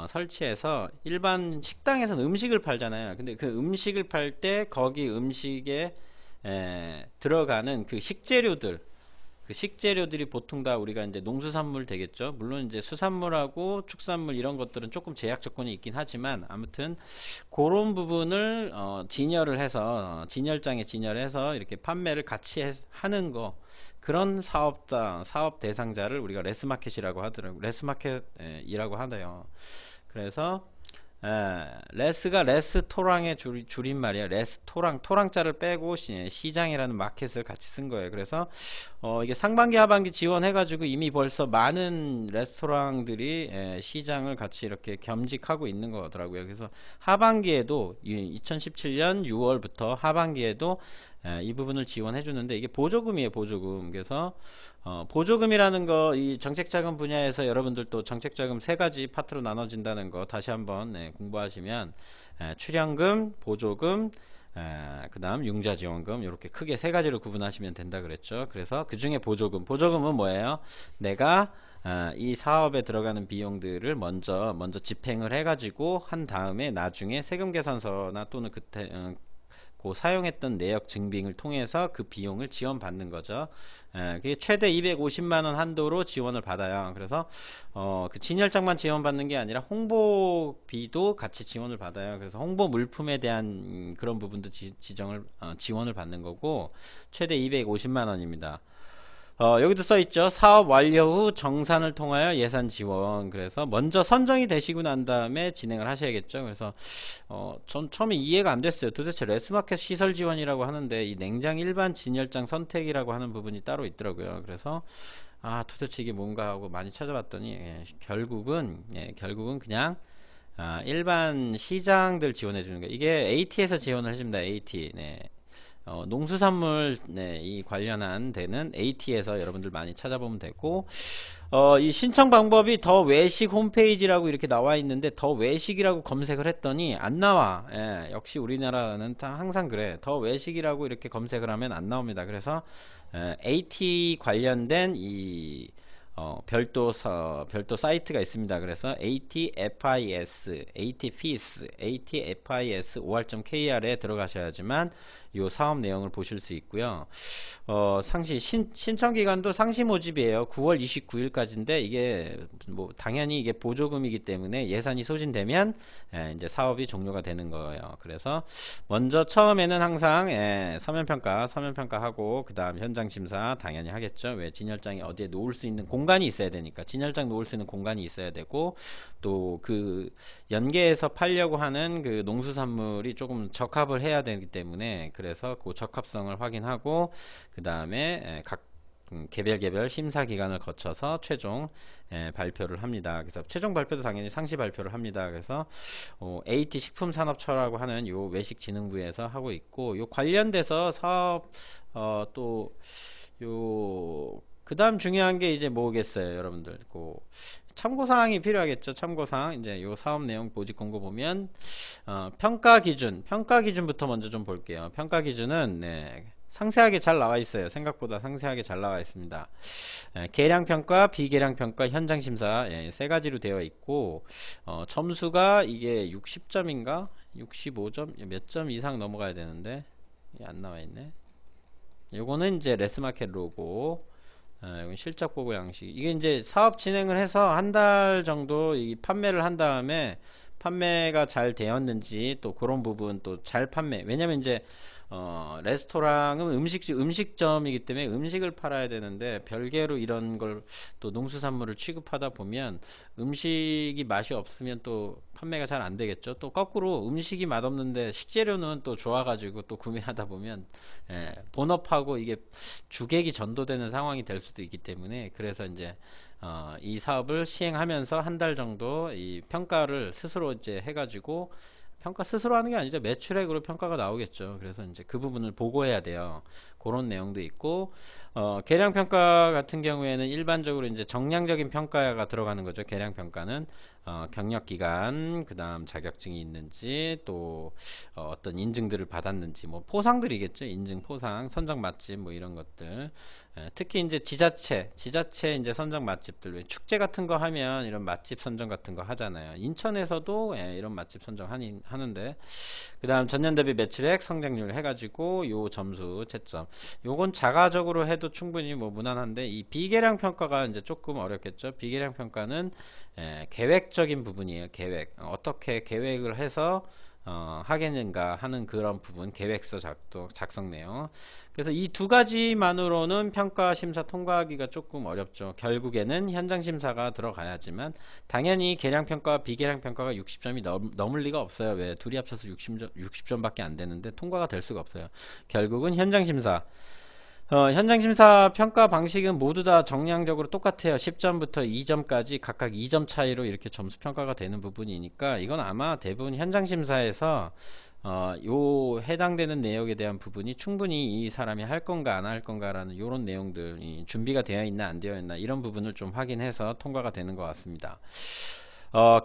설치해서 일반 식당에서는 음식을 팔잖아요. 근데 그 음식을 팔 때 거기 음식에 들어가는 그 식재료들, 그 식재료들이 보통 다 우리가 이제 농수산물 되겠죠. 물론 이제 수산물하고 축산물 이런 것들은 조금 제약 조건이 있긴 하지만 아무튼 그런 부분을 진열을 해서 진열장에 진열해서 이렇게 판매를 같이 하는 거, 그런 사업 대상자를 우리가 레스마켓이라고 하더라고요. 레스마켓이라고 하네요. 그래서 레스가 레스토랑의 줄임말이야. 레스토랑, 토랑자를 빼고 시장이라는 마켓을 같이 쓴 거예요. 그래서 이게 상반기 하반기 지원해가지고 이미 벌써 많은 레스토랑들이 시장을 같이 이렇게 겸직하고 있는 거더라고요. 그래서 하반기에도 2017년 6월부터 하반기에도 이 부분을 지원해 주는데 이게 보조금이에요. 보조금. 그래서 보조금이라는 거, 이 정책자금 분야에서 여러분들 또 정책자금 세 가지 파트로 나눠진다는 거 다시 한번 공부하시면 출연금, 보조금, 그 다음 융자지원금, 이렇게 크게 세 가지로 구분하시면 된다 그랬죠. 그래서 그 중에 보조금은 뭐예요? 내가 이 사업에 들어가는 비용들을 먼저 집행을 해가지고 한 다음에 나중에 세금 계산서나 또는 그때 그 사용했던 내역 증빙을 통해서 그 비용을 지원받는 거죠. 그게 최대 250만원 한도로 지원을 받아요. 그래서 그 진열장만 지원받는 게 아니라 홍보비도 같이 지원을 받아요. 그래서 홍보 물품에 대한 그런 부분도 지원을 받는 거고 최대 250만원입니다. 여기도 써있죠. 사업 완료 후 정산을 통하여 예산 지원. 그래서 먼저 선정이 되시고 난 다음에 진행을 하셔야겠죠. 그래서 전 처음에 이해가 안 됐어요. 도대체 레스마켓 시설 지원이라고 하는데 이 냉장 일반 진열장 선택이라고 하는 부분이 따로 있더라고요. 그래서 도대체 이게 뭔가 하고 많이 찾아봤더니 결국은 그냥 일반 시장들 지원해 주는 거예요. 이게 AT에서 지원을 해줍니다. AT. 농수산물 이 관련한 데는 AT에서 여러분들 많이 찾아보면 되고 이 신청 방법이 더 외식 홈페이지라고 이렇게 나와 있는데 더 외식이라고 검색을 했더니 안 나와. 역시 우리나라는 항상 그래. 더 외식이라고 이렇게 검색을 하면 안 나옵니다. 그래서 AT 관련된 이 별도 사이트가 있습니다. 그래서 ATFIS, ATFIS or.kr에 들어가셔야지만 이 사업 내용을 보실 수 있고요. 신청 기간도 상시 모집이에요. 9월 29일까지인데 이게 뭐 당연히 이게 보조금이기 때문에 예산이 소진되면 이제 사업이 종료가 되는 거예요. 그래서 먼저 처음에는 항상 서면평가하고 그 다음 현장 심사 당연히 하겠죠. 왜 진열장이 어디에 놓을 수 있는 공간이 있어야 되니까 진열장 놓을 수 있는 공간이 있어야 되고 또 그 연계해서 팔려고 하는 그 농수산물이 조금 적합을 해야 되기 때문에 그래서 그 적합성을 확인하고 그 다음에 각 개별 심사 기간을 거쳐서 최종 발표를 합니다. 그래서 최종 발표도 당연히 상시 발표를 합니다. 그래서 AT 식품산업처라고 하는 요 외식진흥부에서 하고 있고 요 관련돼서 사업 또 요 그 다음 중요한 게 이제 뭐겠어요, 여러분들. 참고사항이 필요하겠죠. 참고사항. 이제 요 사업 내용 모집 공고 보면, 평가 기준부터 먼저 좀 볼게요. 평가 기준은, 네, 상세하게 잘 나와 있어요. 생각보다 상세하게 잘 나와 있습니다. 계량평가, 비계량평가, 현장심사, 예, 세 가지로 되어 있고, 점수가 이게 60점인가? 65점? 몇 점 이상 넘어가야 되는데, 안 나와 있네. 요거는 이제 레스마켓 로고, 이건 실적 보고 양식. 이게 이제 사업 진행을 해서 한 달 정도 이 판매를 한 다음에 판매가 잘 되었는지 또 그런 부분 또 잘 판매. 왜냐면 이제 레스토랑은 음식점이기 때문에 음식을 팔아야 되는데 별개로 이런 걸 또 농수산물을 취급하다 보면 음식이 맛이 없으면 또 판매가 잘 안 되겠죠. 또 거꾸로 음식이 맛없는데 식재료는 또 좋아가지고 또 구매하다 보면 본업하고 이게 주객이 전도되는 상황이 될 수도 있기 때문에 그래서 이제 이 사업을 시행하면서 한 달 정도 이 평가를 스스로 이제 해가지고 평가 스스로 하는 게 아니죠. 매출액으로 평가가 나오겠죠. 그래서 이제 그 부분을 보고해야 돼요. 그런 내용도 있고, 계량평가 같은 경우에는 일반적으로 이제 정량적인 평가가 들어가는 거죠. 계량평가는, 경력기간, 그 다음 자격증이 있는지, 또, 어떤 인증들을 받았는지, 뭐, 포상들이겠죠. 인증, 포상, 선정 맛집, 뭐, 이런 것들. 특히 이제 지자체 이제 선정 맛집들, 왜 축제 같은 거 하면 이런 맛집 선정 같은 거 하잖아요. 인천에서도 이런 맛집 선정 하는데, 그 다음 전년 대비 매출액, 성장률 해가지고, 요 점수, 채점. 요건 자가적으로 해도 충분히 뭐 무난한데, 이 비계량 평가가 이제 조금 어렵겠죠. 비계량 평가는 계획적인 부분이에요. 계획. 어떻게 계획을 해서 하겠는가 하는 그런 부분, 계획서 작성 내용. 그래서 이 두 가지만으로는 평가 심사 통과하기가 조금 어렵죠. 결국에는 현장 심사가 들어가야지만 당연히 계량 평가, 비계량 평가가 60점이 넘을 리가 없어요. 왜? 둘이 합쳐서 60점밖에 안 되는데 통과가 될 수가 없어요. 결국은 현장 심사. 현장 심사 평가 방식은 모두 다 정량적으로 똑같아요. 10점부터 2점까지 각각 2점 차이로 이렇게 점수 평가가 되는 부분이니까 이건 아마 대부분 현장 심사에서 요 해당되는 내용에 대한 부분이 충분히 이 사람이 할 건가 안 할 건가라는 요런 내용들, 준비가 되어 있나 안 되어 있나 이런 부분을 좀 확인해서 통과가 되는 것 같습니다.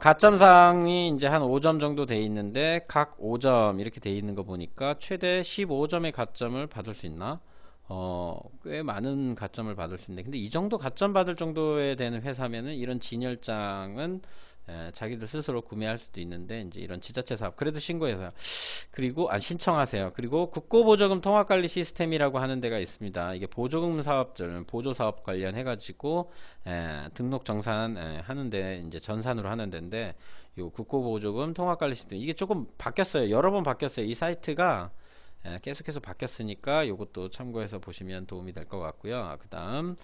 가점상이 이제 한 5점 정도 돼 있는데 각 5점 이렇게 돼 있는 거 보니까 최대 15점의 가점을 받을 수 있나? 꽤 많은 가점을 받을 수 있는데, 근데 이 정도 가점 받을 정도에 되는 회사면은 이런 진열장은 자기들 스스로 구매할 수도 있는데, 이제 이런 지자체 사업 그래도 신고해서요. 그리고 신청하세요. 그리고 국고보조금 통합관리 시스템이라고 하는 데가 있습니다. 이게 보조금 사업들, 보조사업 관련해 가지고 등록 정산 하는데 이제 전산으로 하는 데인데, 요 국고보조금 통합관리 시스템 이게 조금 바뀌었어요. 여러 번 바뀌었어요. 이 사이트가 계속해서 바뀌었으니까 요것도 참고해서 보시면 도움이 될 것 같고요. 그 다음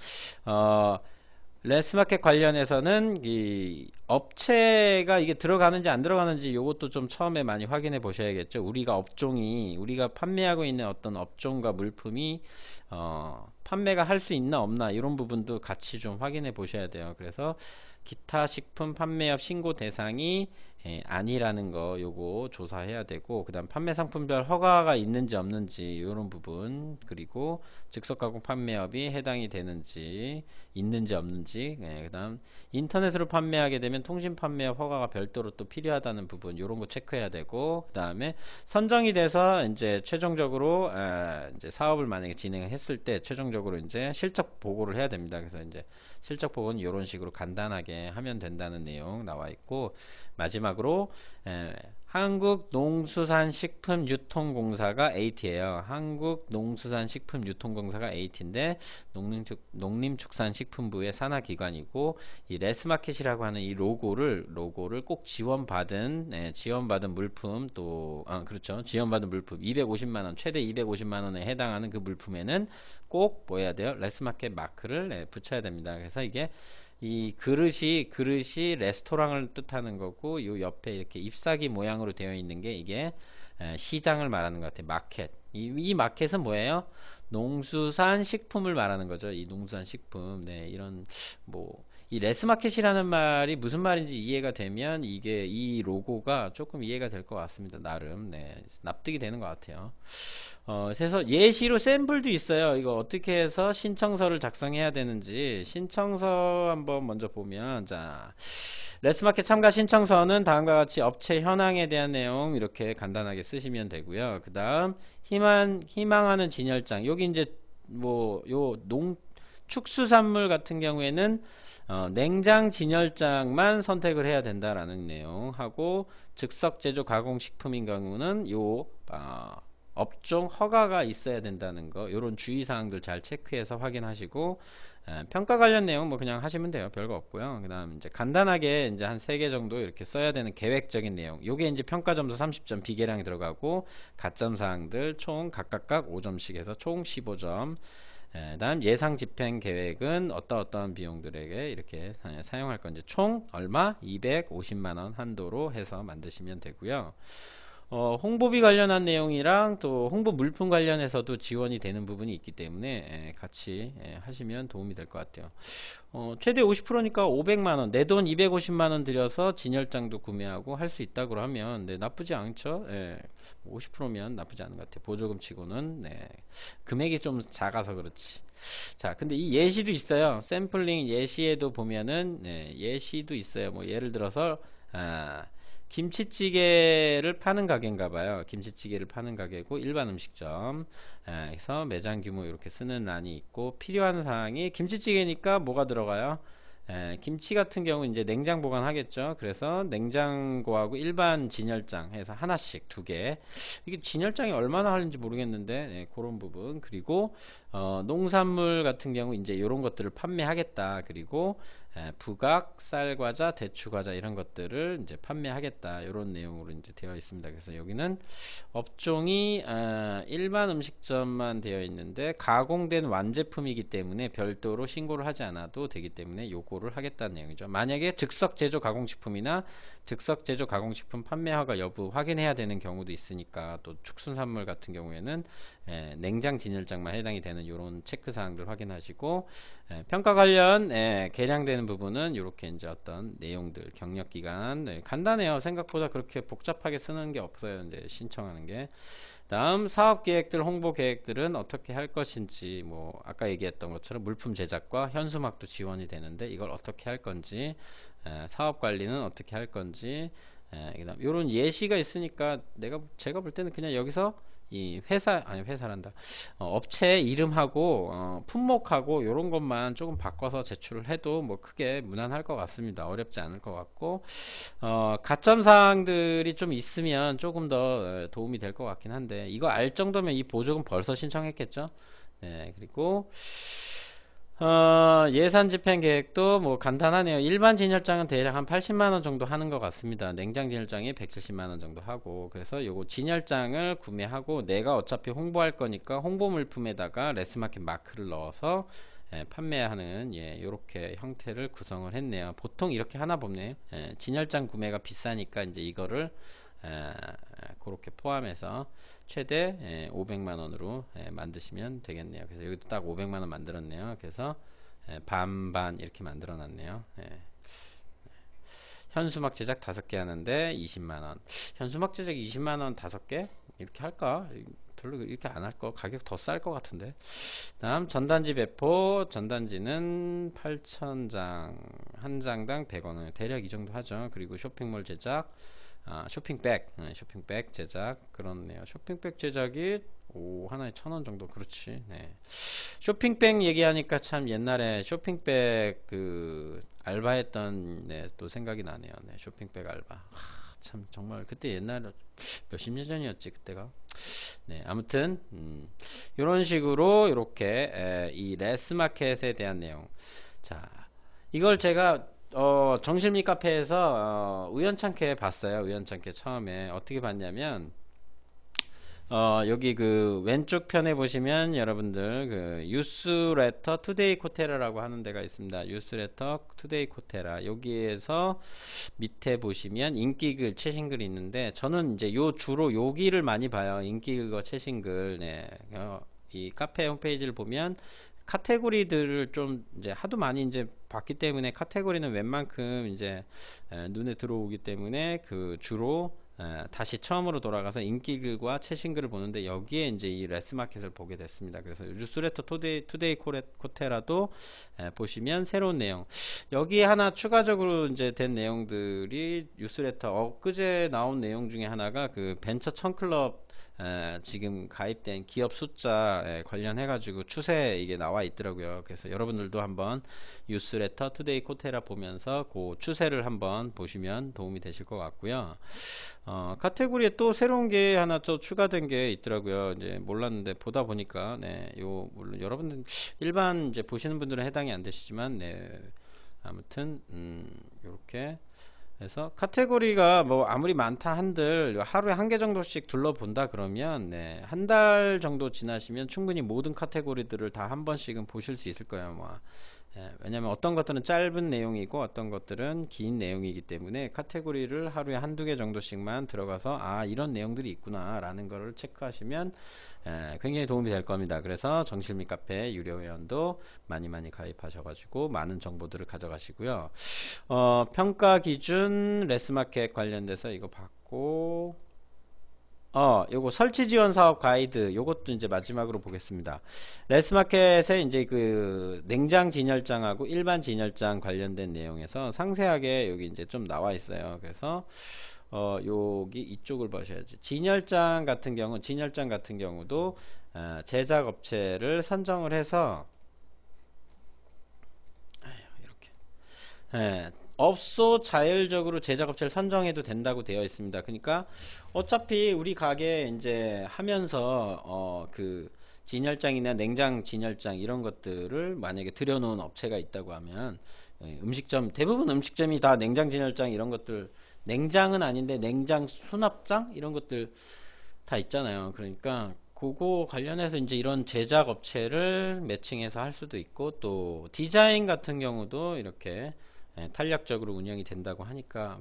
레스마켓 관련해서는 이 업체가 이게 들어가는지 안 들어가는지 요것도 좀 처음에 많이 확인해 보셔야겠죠. 우리가 판매하고 있는 어떤 업종과 물품이 판매가 할 수 있나 없나 이런 부분도 같이 좀 확인해 보셔야 돼요. 그래서 기타 식품 판매업 신고 대상이 아니라는 거 요거 조사해야 되고, 그 다음 판매 상품별 허가가 있는지 없는지 이런 부분, 그리고 즉석가공 판매업이 해당이 되는지 있는지 없는지, 그 다음 인터넷으로 판매하게 되면 통신 판매업 허가가 별도로 또 필요하다는 부분 요런 거 체크해야 되고, 그 다음에 선정이 돼서 이제 최종적으로 이제 사업을 만약에 진행했을 때 최종적으로 이제 실적 보고를 해야 됩니다. 그래서 이제 실적 보고는 이런 식으로 간단하게 하면 된다는 내용 나와 있고, 마지막으로 한국농수산식품유통공사가 8이에요. 한국농수산식품유통공사가 8인데 농림축산식품부의 산하기관이고, 이 레스마켓이라고 하는 이 로고를 꼭 지원받은 물품, 또 그렇죠. 지원받은 물품 250만원, 최대 250만원에 해당하는 그 물품에는 꼭 뭐 해야 돼요? 레스마켓 마크를 붙여야 됩니다. 그래서 이게 이 그릇이 레스토랑을 뜻하는 거고, 요 옆에 이렇게 잎사귀 모양으로 되어 있는 게 이게 시장을 말하는 것 같아요. 마켓. 이 마켓은 뭐예요? 농수산 식품을 말하는 거죠. 이 농수산 식품. 이런 뭐 이 레스마켓이라는 말이 무슨 말인지 이해가 되면 이게 이 로고가 조금 이해가 될 것 같습니다. 나름 납득이 되는 것 같아요. 그래서 예시로 샘플도 있어요. 이거 어떻게 해서 신청서를 작성해야 되는지 신청서 한번 먼저 보면, 자, 레스마켓 참가 신청서는 다음과 같이 업체 현황에 대한 내용 이렇게 간단하게 쓰시면 되고요. 그 다음 희망하는 진열장, 여기 이제 뭐 요 축수산물 같은 경우에는 냉장 진열장만 선택을 해야 된다라는 내용 하고, 즉석 제조 가공식품인 경우는 요 업종 허가가 있어야 된다는 거, 요런 주의사항들 잘 체크해서 확인하시고, 평가 관련 내용 뭐 그냥 하시면 돼요. 별거 없고요. 그 다음 이제 간단하게 이제 한 3개 정도 이렇게 써야 되는 계획적인 내용, 요게 이제 평가 점수 30점 비계량이 들어가고, 가점 사항들 총 각각 5점씩 해서 총 15점. 다음 예상 집행 계획은 어떠한 비용들에게 이렇게 사용할 건지 총 얼마? 250만원 한도로 해서 만드시면 되고요. 홍보비 관련한 내용이랑 또 홍보 물품 관련해서도 지원이 되는 부분이 있기 때문에 같이 하시면 도움이 될 것 같아요. 최대 50%니까 500만원, 내 돈 250만원 들여서 진열장도 구매하고 할 수 있다고 하면 나쁘지 않죠. 50%면 나쁘지 않은 것 같아요. 보조금 치고는. 금액이 좀 작아서 그렇지. 자, 근데 이 예시도 있어요. 샘플링 예시에도 보면은 예시도 있어요. 뭐 예를 들어서 김치찌개를 파는 가게인가봐요. 김치찌개를 파는 가게고 일반 음식점. 그래서 매장 규모 이렇게 쓰는 란이 있고, 필요한 사항이 김치찌개니까 뭐가 들어가요? 김치 같은 경우 이제 냉장 보관하겠죠. 그래서 냉장고하고 일반 진열장 해서 하나씩 2개. 이게 진열장이 얼마나 하는지 모르겠는데 그런 부분. 그리고 농산물 같은 경우 이제 이런 것들을 판매하겠다. 그리고 부각, 쌀과자, 대추과자 이런 것들을 이제 판매하겠다. 이런 내용으로 이제 되어 있습니다. 그래서 여기는 업종이 일반 음식점만 되어 있는데 가공된 완제품이기 때문에 별도로 신고를 하지 않아도 되기 때문에 요거를 하겠다는 내용이죠. 만약에 즉석 제조 가공식품이나 즉석 제조 가공식품 판매 허가 여부 확인해야 되는 경우도 있으니까, 또 축수산물 같은 경우에는 냉장 진열장만 해당이 되는 이런 체크 사항들 확인하시고, 평가 관련 계량되는 부분은 이렇게 이제 어떤 내용들, 경력 기간 간단해요. 생각보다 그렇게 복잡하게 쓰는 게 없어요. 이제 신청하는 게. 다음 사업 계획들, 홍보 계획들은 어떻게 할 것인지, 뭐 아까 얘기했던 것처럼 물품 제작과 현수막도 지원이 되는데 이걸 어떻게 할 건지, 사업 관리는 어떻게 할 건지, 그다음 이런 예시가 있으니까 제가 볼 때는 그냥 여기서 이 회사란다. 업체 이름하고 품목하고 요런 것만 조금 바꿔서 제출을 해도 뭐 크게 무난할 것 같습니다. 어렵지 않을 것 같고, 가점 사항들이 좀 있으면 조금 더 도움이 될 것 같긴 한데, 이거 알 정도면 이 보조금 벌써 신청했겠죠. 그리고 예산 집행 계획도 뭐 간단하네요. 일반 진열장은 대략 한 80만원 정도 하는 것 같습니다. 냉장 진열장이 170만원 정도 하고, 그래서 요거 진열장을 구매하고 내가 어차피 홍보할 거니까 홍보 물품에다가 레스마켓 마크를 넣어서 판매하는 요렇게 형태를 구성을 했네요. 보통 이렇게 하나 보네요. 진열장 구매가 비싸니까 이제 이거를 그렇게 포함해서 최대 500만원으로 만드시면 되겠네요. 그래서 여기도 딱 500만원 만들었네요. 그래서 반반 이렇게 만들어 놨네요. 현수막 제작 5개 하는데 20만원. 현수막 제작 20만원 5개? 이렇게 할까? 별로 이렇게 안 할 거. 가격 더 쌀 것 같은데. 다음 전단지 배포. 전단지는 8,000장, 한 장당 100원. 대략 이 정도 하죠. 그리고 쇼핑몰 제작, 쇼핑백 제작, 그렇네요. 쇼핑백 제작이 하나에 1,000원 정도. 그렇지. 쇼핑백 얘기하니까 참 옛날에 쇼핑백 알바했던 또 생각이 나네요. 쇼핑백 알바. 참 정말 그때 옛날에 몇십 년 전이었지 그때가. 아무튼 이런 식으로 이렇게 이 레스마켓에 대한 내용. 자, 이걸 제가 정실미 카페에서 우연찮게 봤어요. 우연찮게 처음에 어떻게 봤냐면, 여기 왼쪽 편에 보시면 여러분들 뉴스레터 투데이 코테라라고 하는 데가 있습니다. 뉴스레터 투데이 코테라. 여기에서 밑에 보시면 인기글, 최신글이 있는데, 저는 이제 주로 여기를 많이 봐요. 인기글과 최신글. 이 카페 홈페이지를 보면 카테고리들을 좀 이제 하도 많이 이제 봤기 때문에 카테고리는 웬만큼 이제 눈에 들어오기 때문에 그 주로 다시 처음으로 돌아가서 인기글과 최신글을 보는데 여기에 이제 이 레스마켓을 보게 됐습니다. 그래서 뉴스레터 투데이 코테라도 보시면 새로운 내용, 여기에 하나 추가적으로 이제 된 내용들이 뉴스레터 엊그제 나온 내용 중에 하나가 그 벤처 청클럽 지금 가입된 기업 숫자 관련해 가지고 추세 이게 나와 있더라고요. 그래서 여러분들도 한번 뉴스레터 투데이 코테라 보면서 그 추세를 한번 보시면 도움이 되실 것 같고요. 카테고리에 또 새로운 게 하나 또 추가된 게 있더라고요. 이제 몰랐는데 보다 보니까 요 물론 여러분들 일반 이제 보시는 분들은 해당이 안 되시지만 아무튼 요렇게 그래서 카테고리가 뭐 아무리 많다 한들 하루에 한 개 정도씩 둘러본다 그러면 한 달 정도 지나시면 충분히 모든 카테고리들을 다 한 번씩은 보실 수 있을 거예요. 왜냐면 어떤 것들은 짧은 내용이고 어떤 것들은 긴 내용이기 때문에 카테고리를 하루에 한두 개 정도씩만 들어가서 이런 내용들이 있구나 라는 거를 체크하시면 굉장히 도움이 될 겁니다. 그래서 정실미 카페 유료 회원도 많이 가입하셔가지고 많은 정보들을 가져가시고요. 평가 기준 레스마켓 관련돼서 이거 받고 요거 설치 지원 사업 가이드 요것도 이제 마지막으로 보겠습니다. 레스마켓에 이제 그 냉장 진열장하고 일반 진열장 관련된 내용에서 상세하게 여기 이제 좀 나와 있어요. 그래서 여기 이쪽을 보셔야지. 진열장 같은 경우도 제작 업체를 선정을 해서 이렇게 업소 자율적으로 제작업체를 선정해도 된다고 되어 있습니다. 그러니까 어차피 우리 가게 이제 하면서 그 진열장이나 냉장 진열장 이런 것들을 만약에 들여놓은 업체가 있다고 하면 음식점, 대부분 음식점이 다 냉장 진열장 이런 것들, 냉장은 아닌데 냉장 수납장 이런 것들 다 있잖아요. 그러니까 그거 관련해서 이제 이런 제작 업체를 매칭해서 할 수도 있고, 또 디자인 같은 경우도 이렇게 탄력적으로 운영이 된다고 하니까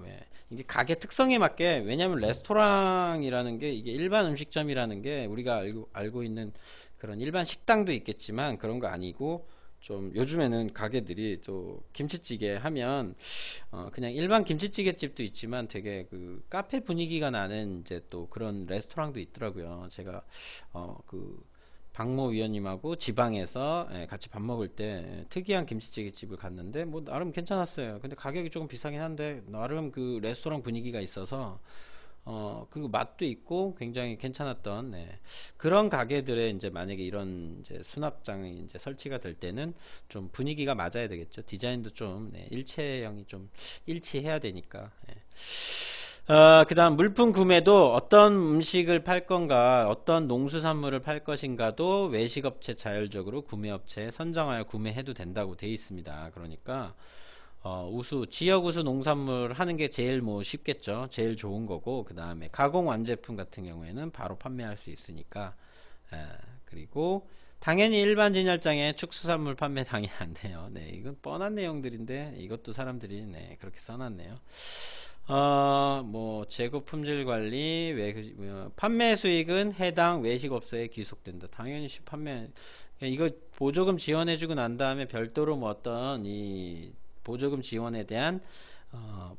이게 가게 특성에 맞게, 왜냐하면 레스토랑이라는 게 이게 일반 음식점이라는 게 우리가 알고 있는 그런 일반 식당도 있겠지만 그런 거 아니고, 좀 요즘에는 가게들이 또 김치찌개 하면 그냥 일반 김치찌개 집도 있지만 되게 그 카페 분위기가 나는 이제 또 그런 레스토랑도 있더라고요. 제가 그 박모 위원님하고 지방에서 같이 밥 먹을 때 특이한 김치찌개 집을 갔는데 뭐 나름 괜찮았어요. 근데 가격이 조금 비싸긴 한데 나름 그 레스토랑 분위기가 있어서 그리고 맛도 있고 굉장히 괜찮았던 그런 가게들에 이제 만약에 이런 이제 수납장이 이제 설치가 될 때는 좀 분위기가 맞아야 되겠죠. 디자인도 좀 일체형이 좀 일치해야 되니까. 그 다음 물품 구매도 어떤 음식을 팔 건가, 어떤 농수산물을 팔 것인가도 외식업체 자율적으로 구매업체에 선정하여 구매해도 된다고 되어 있습니다. 그러니까 지역 우수 농산물 하는 게 제일 뭐 쉽겠죠. 제일 좋은 거고, 그 다음에 가공 완제품 같은 경우에는 바로 판매할 수 있으니까. 그리고 당연히 일반 진열장에 축수산물 판매 당연히 안 돼요. 이건 뻔한 내용들인데 이것도 사람들이 그렇게 써놨네요. 뭐 재고 품질 관리, 판매 수익은 해당 외식업소에 귀속된다. 당연히 이거 보조금 지원해주고 난 다음에 별도로 뭐 어떤 이 보조금 지원에 대한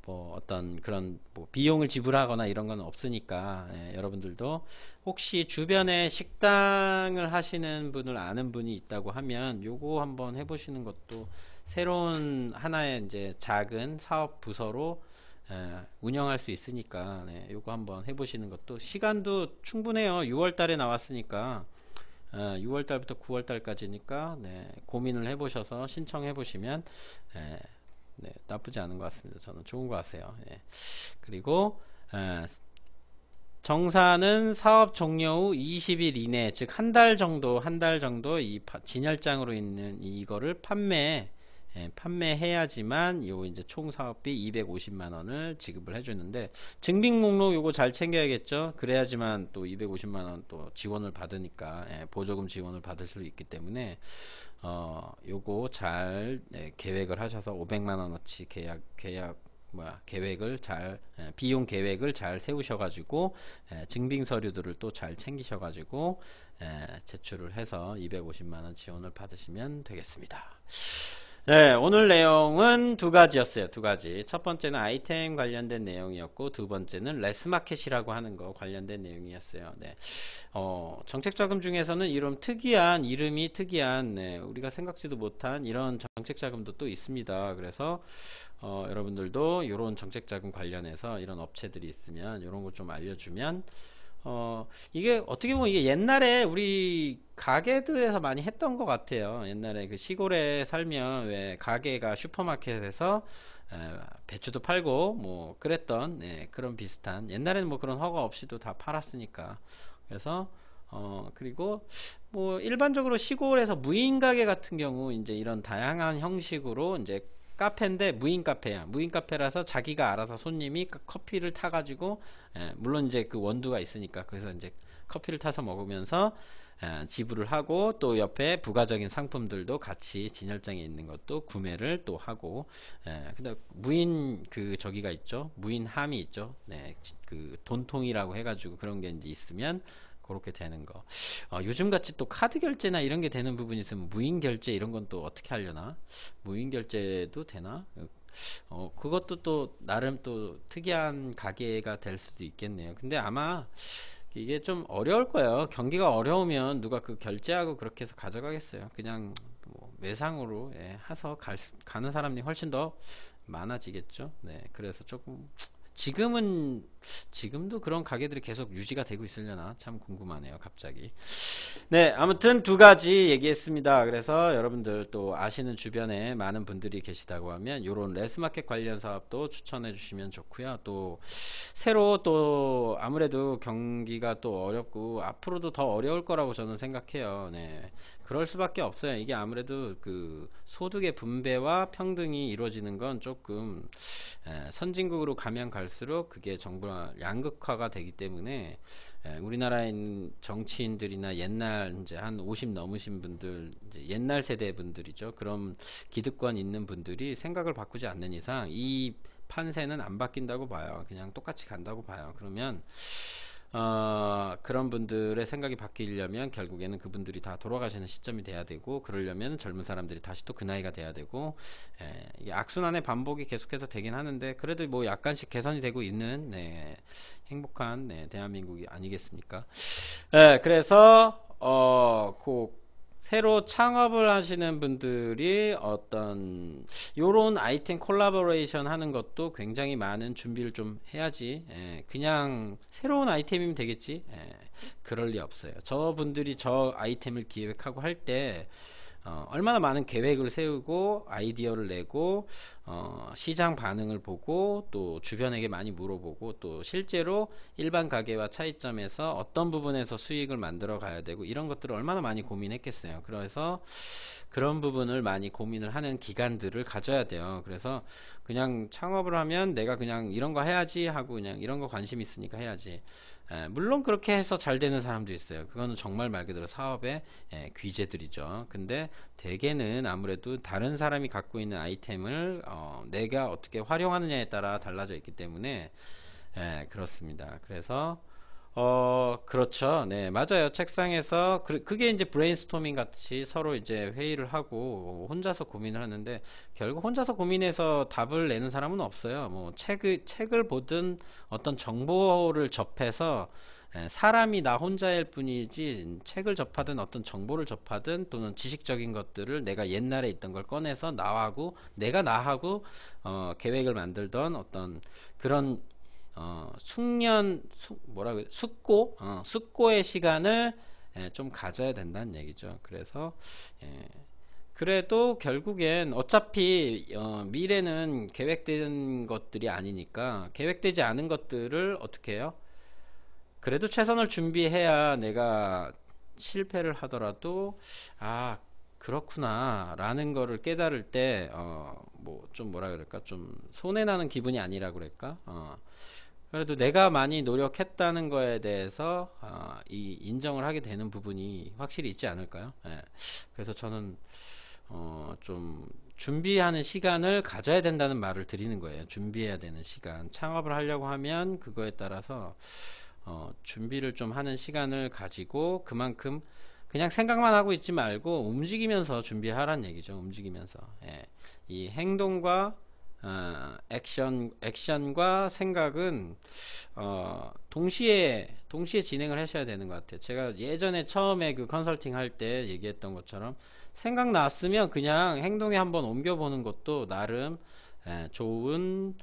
뭐 어떤 그런 뭐 비용을 지불하거나 이런 건 없으니까, 여러분들도 혹시 주변에 식당을 하시는 분을 아는 분이 있다고 하면 요거 한번 해보시는 것도 새로운 하나의 이제 작은 사업 부서로 운영할 수 있으니까 요거 한번 해보시는 것도, 시간도 충분해요. 6월 달에 나왔으니까 6월 달부터 9월 달까지니까 고민을 해보셔서 신청해 보시면 나쁘지 않은 것 같습니다. 저는 좋은 것 같아요. 그리고 정사는 사업 종료 후 20일 이내, 즉 한 달 정도 이 진열장으로 있는 이거를 판매해야지만 요 이제 총 사업비 250만 원을 지급을 해주는데, 증빙 목록 요거 잘 챙겨야겠죠. 그래야지만 또 250만 원 또 지원을 받으니까, 보조금 지원을 받을 수 있기 때문에 요거 잘 계획을 하셔서 500만 원어치 계약 계획을 비용 계획을 잘 세우셔가지고 증빙 서류들을 또 잘 챙기셔가지고 제출을 해서 250만원 지원을 받으시면 되겠습니다. 네, 오늘 내용은 두 가지였어요. 두 가지. 첫 번째는 아이템 관련된 내용이었고, 두 번째는 레스마켓이라고 하는 거 관련된 내용이었어요. 네. 정책자금 중에서는 이런 이름이 특이한, 우리가 생각지도 못한 이런 정책자금도 또 있습니다. 그래서, 여러분들도 이런 정책자금 관련해서 이런 업체들이 있으면 이런 거 좀 알려주면, 이게 어떻게 보면 이게 옛날에 우리 가게들에서 많이 했던 것 같아요. 옛날에 그 시골에 살면 왜 가게가 슈퍼마켓에서 배추도 팔고 뭐 그랬던 그런 비슷한, 옛날에는 뭐 그런 허가 없이도 다 팔았으니까. 그래서 그리고 뭐 일반적으로 시골에서 무인 가게 같은 경우 이제 이런 다양한 형식으로 이제 카페인데 무인 카페야. 무인 카페라서 자기가 알아서 손님이 커피를 타가지고, 물론 이제 그 원두가 있으니까, 그래서 이제 커피를 타서 먹으면서 지불을 하고, 또 옆에 부가적인 상품들도 같이 진열장에 있는 것도 구매를 또 하고, 근데 무인 저기가 있죠. 무인 함이 있죠. 그 돈통이라고 해가지고 그런 게 이제 있으면 그렇게 되는 거. 요즘 같이 또 카드 결제나 이런 게 되는 부분이 있으면 무인 결제 이런 건 또 어떻게 하려나? 무인 결제도 되나? 그것도 또 나름 또 특이한 가게가 될 수도 있겠네요. 근데 아마 이게 좀 어려울 거예요. 경기가 어려우면 누가 그 결제하고 그렇게 해서 가져가겠어요. 그냥 뭐 외상으로 해서 가는 사람이 훨씬 더 많아지겠죠. 네, 그래서 조금 지금도 그런 가게들이 계속 유지가 되고 있으려나 참 궁금하네요, 갑자기. 네, 아무튼 두 가지 얘기했습니다. 그래서 여러분들 또 아시는 주변에 많은 분들이 계시다고 하면 요런 레스마켓 관련 사업도 추천해 주시면 좋고요. 또 새로 또 아무래도 경기가 또 어렵고 앞으로도 더 어려울 거라고 저는 생각해요. 네. 그럴 수밖에 없어요. 이게 아무래도 그 소득의 분배와 평등이 이루어지는 건 조금 선진국으로 가면 갈수록 그게 정부가 양극화가 되기 때문에 우리나라에 있는 정치인들이나 옛날 이제 한 50 넘으신 분들, 이제 옛날 세대 분들이죠. 그런 기득권 있는 분들이 생각을 바꾸지 않는 이상 이 판세는 안 바뀐다고 봐요. 그냥 똑같이 간다고 봐요. 그러면 그런 분들의 생각이 바뀌려면 결국에는 그분들이 다 돌아가시는 시점이 돼야 되고, 그러려면 젊은 사람들이 다시 또 그 나이가 돼야 되고, 이게 악순환의 반복이 계속해서 되긴 하는데, 그래도 뭐 약간씩 개선이 되고 있는 행복한 대한민국이 아니겠습니까? 그래서 새로 창업을 하시는 분들이 어떤 요런 아이템 콜라보레이션 하는 것도 굉장히 많은 준비를 좀 해야지, 그냥 새로운 아이템이면 되겠지, 그럴 리 없어요. 저분들이 저 아이템을 기획하고 할 때 얼마나 많은 계획을 세우고 아이디어를 내고 시장 반응을 보고 또 주변에게 많이 물어보고 또 실제로 일반 가게와 차이점에서 어떤 부분에서 수익을 만들어 가야 되고 이런 것들을 얼마나 많이 고민했겠어요. 그래서 그런 부분을 많이 고민을 하는 기간들을 가져야 돼요. 그래서 그냥 창업을 하면 내가 그냥 이런 거 해야지 하고 그냥 이런 거 관심 있으니까 해야지, 물론 그렇게 해서 잘 되는 사람도 있어요. 그거는 정말 말 그대로 사업의 귀재들이죠. 근데 대개는 아무래도 다른 사람이 갖고 있는 아이템을 내가 어떻게 활용하느냐에 따라 달라져 있기 때문에 그렇습니다. 그래서 그렇죠. 네, 맞아요. 책상에서 그게 이제 브레인스토밍 같이 서로 이제 회의를 하고 혼자서 고민을 하는데, 결국 혼자서 고민해서 답을 내는 사람은 없어요. 뭐 책을 보든 어떤 정보를 접해서, 사람이 나 혼자일 뿐이지 책을 접하든 어떤 정보를 접하든 또는 지식적인 것들을 내가 옛날에 있던 걸 꺼내서 나하고 계획을 만들던 어떤 그런 숙고의 시간을 좀 가져야 된다는 얘기죠. 그래서 그래도 결국엔 어차피 미래는 계획된 것들이 아니니까 계획되지 않은 것들을 어떻게 해요? 그래도 최선을 준비해야 내가 실패를 하더라도 그렇구나 라는 거를 깨달을 때 뭐 좀 뭐라 그럴까, 좀 손해나는 기분이 아니라 그럴까, 그래도 내가 많이 노력했다는 거에 대해서 인정을 하게 되는 부분이 확실히 있지 않을까요? 그래서 저는 좀 준비하는 시간을 가져야 된다는 말을 드리는 거예요. 준비해야 되는 시간. 창업을 하려고 하면 그거에 따라서 준비를 좀 하는 시간을 가지고 그만큼 그냥 생각만 하고 있지 말고 움직이면서 준비하란 얘기죠. 움직이면서. 예. 이 행동과 액션과 생각은 동시에 진행을 하셔야 되는 것 같아요. 제가 예전에 처음에 그 컨설팅 할 때 얘기했던 것처럼 생각났으면 그냥 행동에 한번 옮겨보는 것도 나름 좋은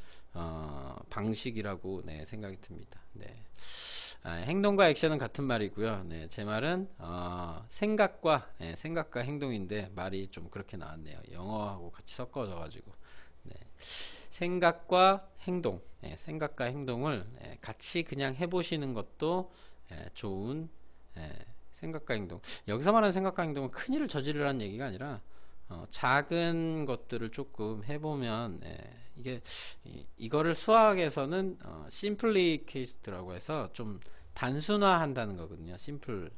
방식이라고 네, 생각이 듭니다. 네. 행동과 액션은 같은 말이고요. 네, 제 말은 생각과 행동인데 말이 좀 그렇게 나왔네요. 영어하고 같이 섞어져 가지고 네. 생각과 행동을 같이 그냥 해보시는 것도 좋은 생각과 행동. 여기서 말하는 생각과 행동은 큰일을 저지르라는 얘기가 아니라 작은 것들을 조금 해보면 이게 이거를 수학에서는 심플리케이스트라고 해서 좀 단순화한다는 거거든요. 심플.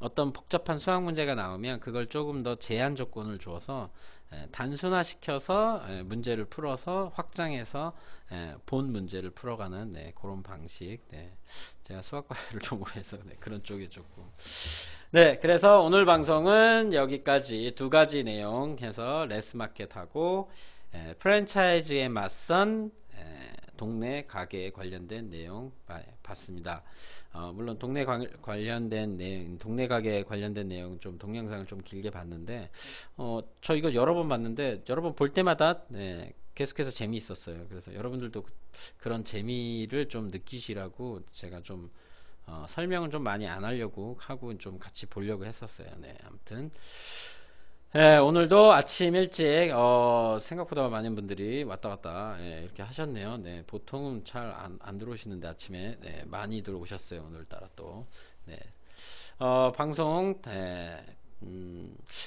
어떤 복잡한 수학 문제가 나오면 그걸 조금 더 제한 조건을 주어서 단순화시켜서 문제를 풀어서 확장해서 본 문제를 풀어가는 그런 방식. 제가 수학과를 전공해서 그런 쪽에 조금. 네, 그래서 오늘 방송은 여기까지 두 가지 내용 해서 레스마켓하고 프랜차이즈에 맞선 동네 가게에 관련된 내용 봤습니다. 물론 동네 가게에 관련된 내용 좀 동영상을 좀 길게 봤는데 저 이거 여러 번 봤는데 여러 번 볼 때마다 계속해서 재미있었어요. 그래서 여러분들도 그런 재미를 좀 느끼시라고 제가 좀 설명은 좀 많이 안 하려고 하고 좀 같이 보려고 했었어요. 네, 아무튼 오늘도 아침 일찍 생각보다 많은 분들이 왔다 갔다 이렇게 하셨네요. 네, 보통은 잘 안 들어오시는데 아침에 많이 들어오셨어요. 오늘따라 또 방송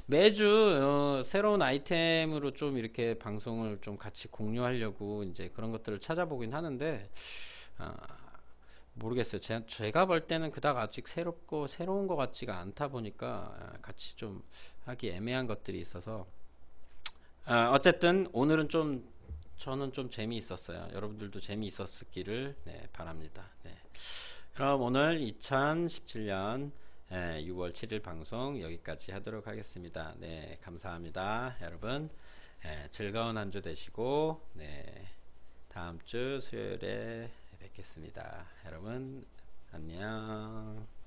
매주 새로운 아이템으로 좀 이렇게 방송을 좀 같이 공유하려고 이제 그런 것들을 찾아보긴 하는데 모르겠어요. 제가 볼 때는 그닥 아직 새로운 것 같지가 않다 보니까 같이 좀 하기 애매한 것들이 있어서 어쨌든 오늘은 저는 좀 재미있었어요. 여러분들도 재미있었기를 바랍니다. 그럼 오늘 2017년 6월 7일 방송 여기까지 하도록 하겠습니다. 감사합니다. 여러분 즐거운 한 주 되시고 다음 주 수요일에 뵙겠습니다. 여러분 안녕.